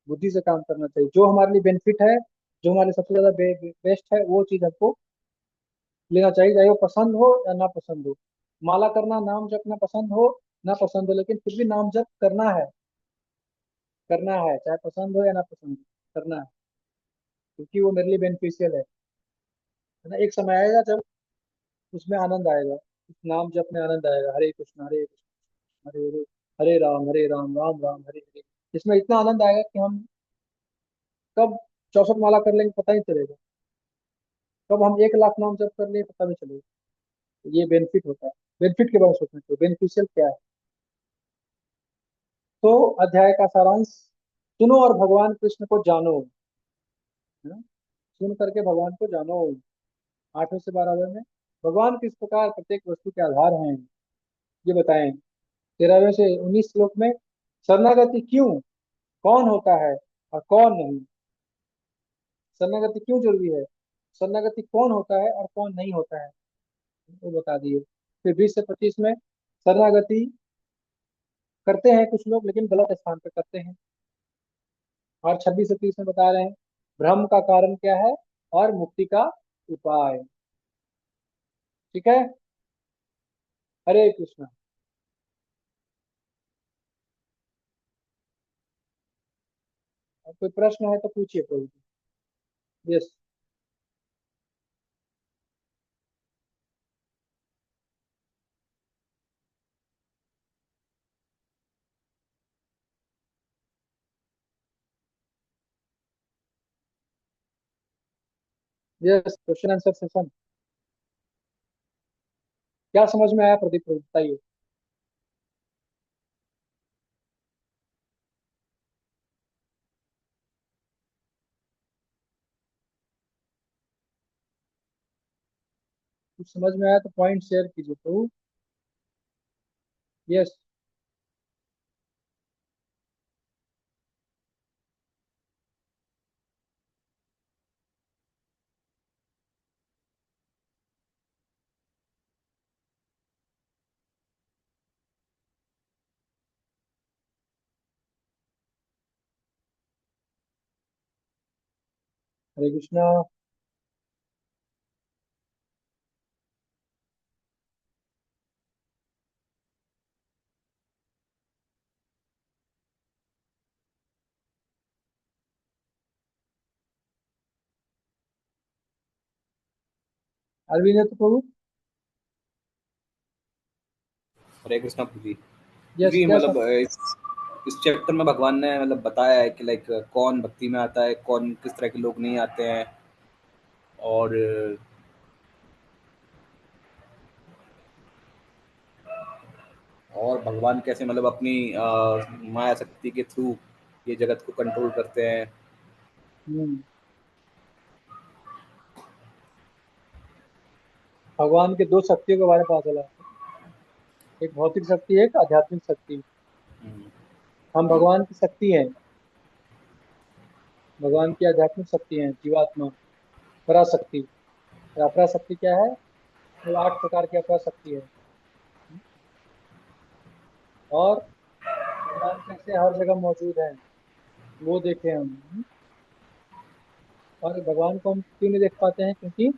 बुद्धि से काम करना चाहिए, जो हमारे लिए बेनिफिट है, जो हमारे लिए सबसे ज्यादा बेस्ट है, वो चीज हमको लेना चाहिए, चाहे वो पसंद हो या ना पसंद हो। माला करना, नाम जपना पसंद हो ना पसंद हो, लेकिन फिर भी नाम जप करना है। करना है, चाहे पसंद हो या ना पसंद हो, करना है, क्योंकि वो मेरे लिए बेनिफिशियल है ना। एक समय आएगा जब उसमें आनंद आएगा, उस नाम जप में आनंद आएगा। हरे कृष्ण हरे कृष्ण हरे हरे, हरे राम राम राम हरे हरे। इसमें इतना आनंद आएगा कि हम कब 64 माला कर लेंगे पता ही नहीं चलेगा, कब हम 1 लाख नाम जप कर लेंगे पता नहीं चलेगा। तो ये बेनिफिट होता है। बेनिफिट के बारे में सोचना चाहिए, बेनिफिशियल क्या है। तो अध्याय का सारांश, सुनो और भगवान कृष्ण को जानो, है ना। सुन करके भगवान को जानो। 8वें से 12वें में भगवान किस प्रकार प्रत्येक वस्तु के आधार हैं, ये बताएं। 13वें से 19 श्लोक में शरणागति क्यों, कौन होता है और कौन नहीं, शरणागति क्यों जरूरी है, शरणागति कौन होता है और कौन नहीं होता है, वो बता दिए। फिर 20 से 25 में शरणागति करते हैं कुछ लोग, लेकिन गलत स्थान पे करते हैं। और 26 से 30 में बता रहे हैं भ्रम का कारण क्या है और मुक्ति का उपाय। ठीक है। हरे कृष्ण। अब कोई प्रश्न है तो पूछिए कोई। Yes. Yes, question answer session. क्या समझ में आया प्रदीप, बताइए। कुछ समझ में आया तो पॉइंट शेयर कीजिए तो। यस। हरे कृष्णा। अरविंद प्रभु। हरे कृष्णा जी। यस, जी क्या मतलब सब। इस चैप्टर में भगवान ने मतलब बताया है कि लाइक कौन भक्ति में आता है, कौन किस तरह के लोग नहीं आते हैं, और भगवान कैसे मतलब अपनी माया शक्ति के थ्रू ये जगत को कंट्रोल करते हैं। हम्म। भगवान के दो शक्तियों के बारे में पता चला। एक भौतिक शक्ति है, एक आध्यात्मिक शक्ति। हम भगवान की शक्ति हैं, भगवान की आध्यात्मिक शक्ति है, जीवात्मा, पराशक्ति। और अपराशक्ति क्या है? वो 8 प्रकार की अपराशक्ति है। और भगवान कैसे हर जगह मौजूद है वो देखे हम। और भगवान को हम क्यों नहीं देख पाते हैं? क्योंकि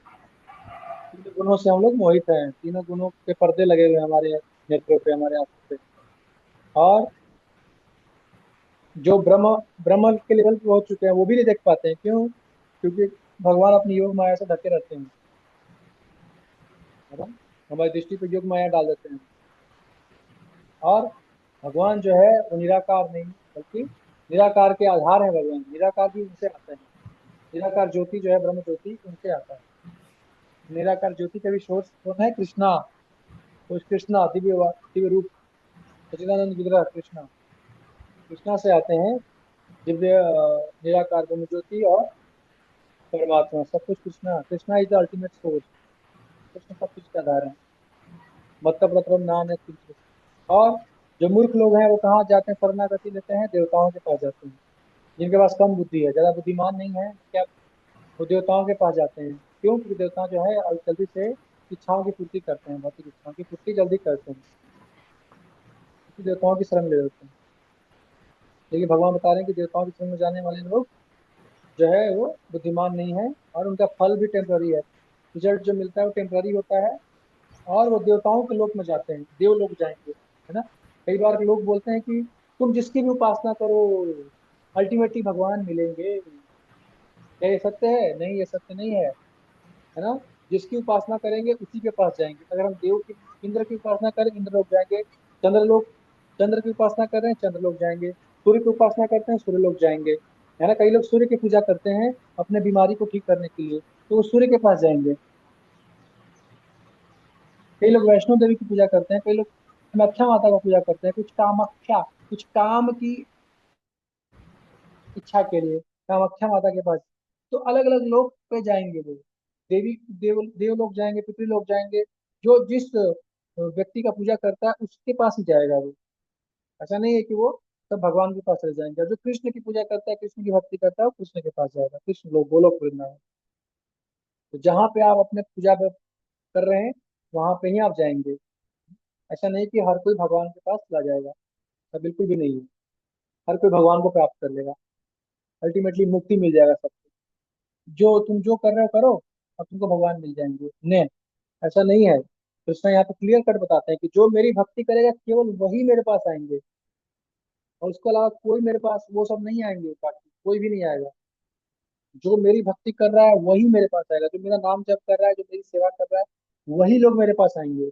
तीनों गुणों से हम लोग मोहित हैं, तीनों गुणों के पर्दे लगे हुए हैं हमारे नेत्रों पे, हमारे आंखों पे। और जो ब्रह्म ब्रह्म के लेवल पे पहुंच चुके हैं वो भी नहीं देख पाते हैं। क्यों? क्योंकि भगवान अपनी योग माया से ढके रहते हैं, है ना? हमारी दृष्टि पे योग माया डाल देते हैं। और भगवान जो है वो निराकार नहीं, बल्कि निराकार के आधार है भगवान। निराकार भी उनसे आता है। निराकार ज्योति जो है, ब्रह्म ज्योति, उनसे आता है। निराकार ज्योति का भी सोर्स कौन है? कृष्णा। तो उस कृष्णा, दिव्य रूप, सच्चिदानंद विग्रह कृष्णा, कृष्णा से आते हैं दिव्य निराकार ब्रह्म ज्योति और परमात्मा। सब कुछ Krishna, Krishna is the ultimate source. Krishna सब कुछ का आधार है। मत्त प्रथम नाम है कृष्ण। और जो मूर्ख लोग हैं वो कहाँ जाते हैं? शरणागति लेते हैं, देवताओं के पास जाते हैं। जिनके पास कम बुद्धि है, ज्यादा बुद्धिमान नहीं है, क्या वो देवताओं के पास जाते हैं। क्यों? क्योंकि देवता जो है जल्दी से इच्छाओं की पूर्ति करते हैं, भौतिक इच्छाओं की पूर्ति जल्दी करते हैं, इसलिए देवताओं की शरण ले लेते हैं। लेकिन भगवान बता रहे हैं कि देवताओं की शरण में जाने वाले लोग जो है वो बुद्धिमान नहीं है, और उनका फल भी टेम्पररी है। रिजल्ट जो मिलता है वो टेम्पररी होता है। और वो देवताओं के लोक में जाते हैं, देव लोग जाएंगे, है ना? कई बार लोग बोलते हैं कि तुम जिसकी भी उपासना करो अल्टीमेटली भगवान मिलेंगे। क्या ये सत्य है? नहीं, ये सत्य नहीं है ना? जिसकी उपासना करेंगे उसी के पास जाएंगे। अगर हम देव की, इंद्र की उपासना करें, इंद्र लोग जाएंगे। चंद्र लोग, चंद्र की उपासना कर रहे हैं, चंद्र लोग जाएंगे। सूर्य की उपासना करते हैं, सूर्य लोग जाएंगे, है ना? कई लोग सूर्य की पूजा करते हैं अपने बीमारी को ठीक करने के लिए, तो वो सूर्य के पास जाएंगे। कई लोग वैष्णो देवी की पूजा करते हैं, कई लोग कामाख्या माता का पूजा करते हैं, कुछ कामाख्या, कुछ काम की इच्छा के लिए कामाख्या माता के पास। तो अलग अलग लोग पे जाएंगे वो। देवी देव लोग जाएंगे, पितृ लोग जाएंगे। जो जिस व्यक्ति का पूजा करता है उसके पास ही जाएगा वो। ऐसा नहीं है कि वो सब भगवान के पास चले जाएंगे। और जो कृष्ण की पूजा करता है, कृष्ण की भक्ति करता है, वो कृष्ण के पास जाएगा। कृष्ण लोग गोलोक वृंदावन। तो जहाँ पे आप अपने पूजा कर रहे हैं वहां पे ही आप जाएंगे। ऐसा नहीं कि हर कोई भगवान के पास चला जाएगा, ऐसा बिल्कुल भी नहीं है। हर कोई भगवान को प्राप्त कर लेगा, अल्टीमेटली मुक्ति मिल जाएगा सबको। जो तुम जो कर रहे हो करो, और तुमको भगवान मिल जाएंगे। नहीं, ऐसा नहीं है। कृष्ण यहाँ पे क्लियर कट बताते हैं कि जो मेरी भक्ति करेगा केवल वही मेरे पास आएंगे, और उसके अलावा कोई मेरे पास वो सब नहीं आएंगे, बाकी कोई भी नहीं आएगा। जो मेरी भक्ति कर रहा है वही मेरे पास आएगा, जो मेरा नाम जप कर रहा है, जो मेरी सेवा कर रहा है, वही लोग मेरे पास आएंगे।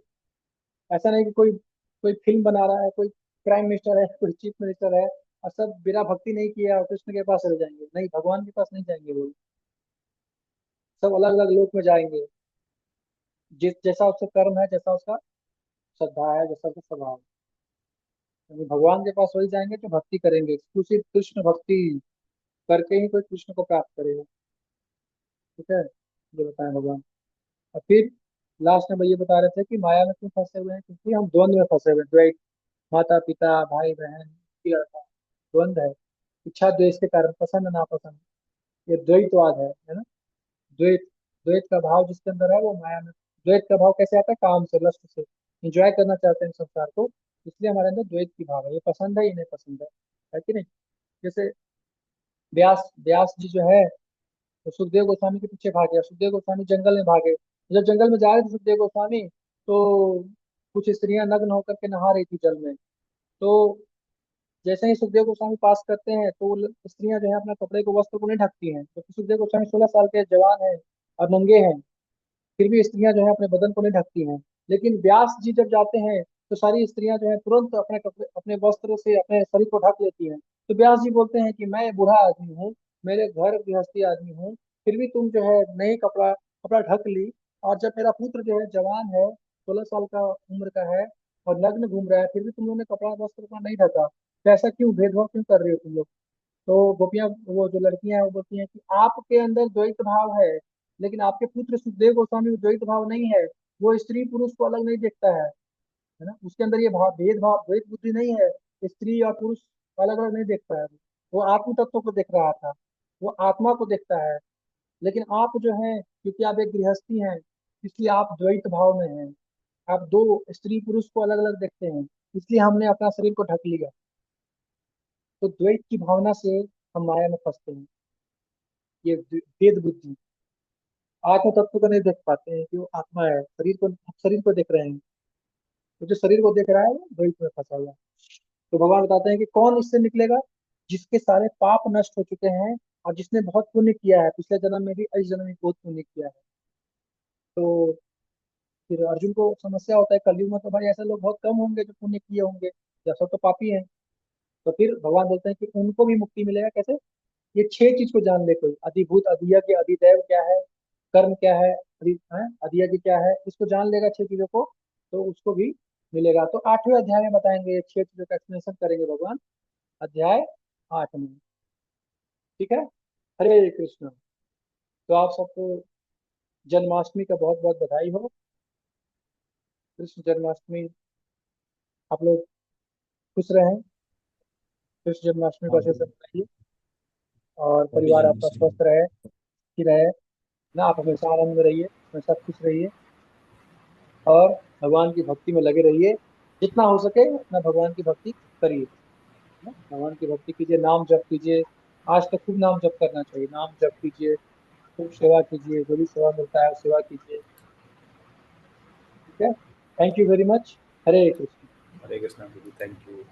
ऐसा नहीं कि कोई कोई फिल्म बना रहा है, कोई प्राइम मिनिस्टर है, कोई चीफ मिनिस्टर है, और सब बिना भक्ति नहीं किया और कृष्ण के पास चले जाएंगे। नहीं, भगवान के पास नहीं जाएंगे वो। सब अलग अलग लोक में जाएंगे। जिस जैसा उसका कर्म है, जैसा उसका श्रद्धा है, जैसा उसका स्वभाव है। यानी भगवान के पास वही जाएंगे जो भक्ति करेंगे। एक्सक्लूसिव कृष्ण भक्ति करके ही कोई कृष्ण को प्राप्त करेगा। ठीक है, ये बताएं भगवान। और फिर लास्ट में ये बता रहे थे कि माया में क्यों फंसे हुए हैं? क्योंकि हम द्वंद में फंसे हुए हैं। द्वैत, माता पिता, भाई बहन, लड़का, द्वंद है। इच्छा द्वेष के कारण, पसंद नापसंद, ये द्वैतवाद है ना? द्वैत, द्वैत का भाव जिसके अंदर है वो माया में। द्वैत का भाव कैसे आता है? काम से, लस्ट से इंजॉय करना चाहते हैं संसार को, इसलिए हमारे अंदर द्वैत की भाव है। ये पसंद है, ये नहीं पसंद है कि नहीं? जैसे व्यास व्यास जी जो है तो सुखदेव गोस्वामी के पीछे भागे, सुखदेव गोस्वामी जंगल में भागे। जब जंगल में जा रहे थे सुखदेव गोस्वामी, तो कुछ स्त्रियां नग्न होकर के नहा रही थी जल में। तो जैसे ही सुखदेव गोस्वामी पास करते हैं तो वो स्त्रियां जो है अपने कपड़े को, वस्त्र को नहीं ढकती हैं, क्योंकि सुखदेव गोस्वामी 16 साल के जवान हैं और नंगे हैं। फिर भी स्त्रियां जो है अपने बदन को नहीं ढकती हैं। लेकिन व्यास जी जब जाते हैं तो सारी स्त्रियां जो है तुरंत अपने कपड़े, अपने वस्त्र से अपने शरीर को ढक लेती हैं। तो व्यास जी बोलते हैं कि मैं बूढ़ा आदमी हूँ, मेरे घर गृहस्थी आदमी हूँ, फिर भी तुम जो है नहीं कपड़ा कपड़ा ढक ली। और जब मेरा पुत्र जो है जवान है, 16 साल का उम्र का है, और नग्न घूम रहा है, फिर भी तुम लोगों ने कपड़ा वस्त्र को नहीं ढका। तो ऐसा क्यों भेदभाव क्यों कर रही हो तुम लोग? तो गोपियां, वो जो लड़कियां हैं वो बोलती हैं कि आपके अंदर द्वैत भाव है, लेकिन आपके पुत्र सुखदेव गोस्वामी में द्वैत भाव नहीं है। वो स्त्री पुरुष को अलग नहीं देखता है ना। उसके अंदर ये भाव भेदभाव द्वैत बुद्धि नहीं है। स्त्री और पुरुष अलग अलग नहीं देखता है। वो आत्म तत्व को देख रहा था, वो आत्मा को देखता है। लेकिन आप जो है, क्योंकि आप एक गृहस्थी हैं, इसलिए आप द्वैत भाव में हैं। आप दो स्त्री पुरुष को अलग अलग देखते हैं, इसलिए हमने अपना शरीर को ढक लिया। तो द्वैत की भावना से हम माया में फंसते हैं। ये भेद बुद्धि, आत्म तत्व को नहीं देख पाते हैं कि वो आत्मा है। शरीर को देख रहे हैं। तो जो शरीर को देख रहा है वो द्वैत में फंसा हुआ है। तो भगवान बताते हैं कि कौन इससे निकलेगा, जिसके सारे पाप नष्ट हो चुके हैं और जिसने बहुत पुण्य किया है, पिछले जन्म में भी इस जन्म में बहुत पुण्य किया है। तो फिर अर्जुन को समस्या होता है, कलयुग में तो भाई ऐसे लोग बहुत कम होंगे जो पुण्य किए होंगे, या सब तो पापी हैं। तो फिर भगवान बोलते हैं कि उनको भी मुक्ति मिलेगा कैसे। ये 6 चीज को जान ले कोई, अधिभूत अधियज्ञ अधिदैव क्या है, कर्म क्या है, अधियज्ञ क्या है, इसको जान लेगा 6 चीजों को, तो उसको भी मिलेगा। तो 8वें अध्याय में बताएंगे, ये 6 चीजों का एक्सप्लेनेशन करेंगे भगवान, अध्याय 8 में। ठीक है। हरे कृष्ण। तो आप सबको जन्माष्टमी का बहुत बहुत बधाई हो। कृष्ण जन्माष्टमी आप लोग खुश रहें, कृष्ण जन्माष्टमी को हाँ अच्छे से जी, मनाइए, और अभी परिवार आपका जन्माष्टमी। स्वस्थ रहे, सुखी रहे ना। आप हमेशा आनंद में रहिए, हमेशा खुश रहिए, और भगवान की भक्ति में लगे रहिए। जितना हो सके उतना भगवान की भक्ति करिए ना। भगवान की भक्ति कीजिए, नाम जप कीजिए। आज तक खूब नाम जप करना चाहिए, नाम जप कीजिए, खूब सेवा कीजिए, जो भी सेवा मिलता है सेवा कीजिए। ठीक है। Thank you very much. Hare Krishna. Hare Krishna Prabhu, thank you.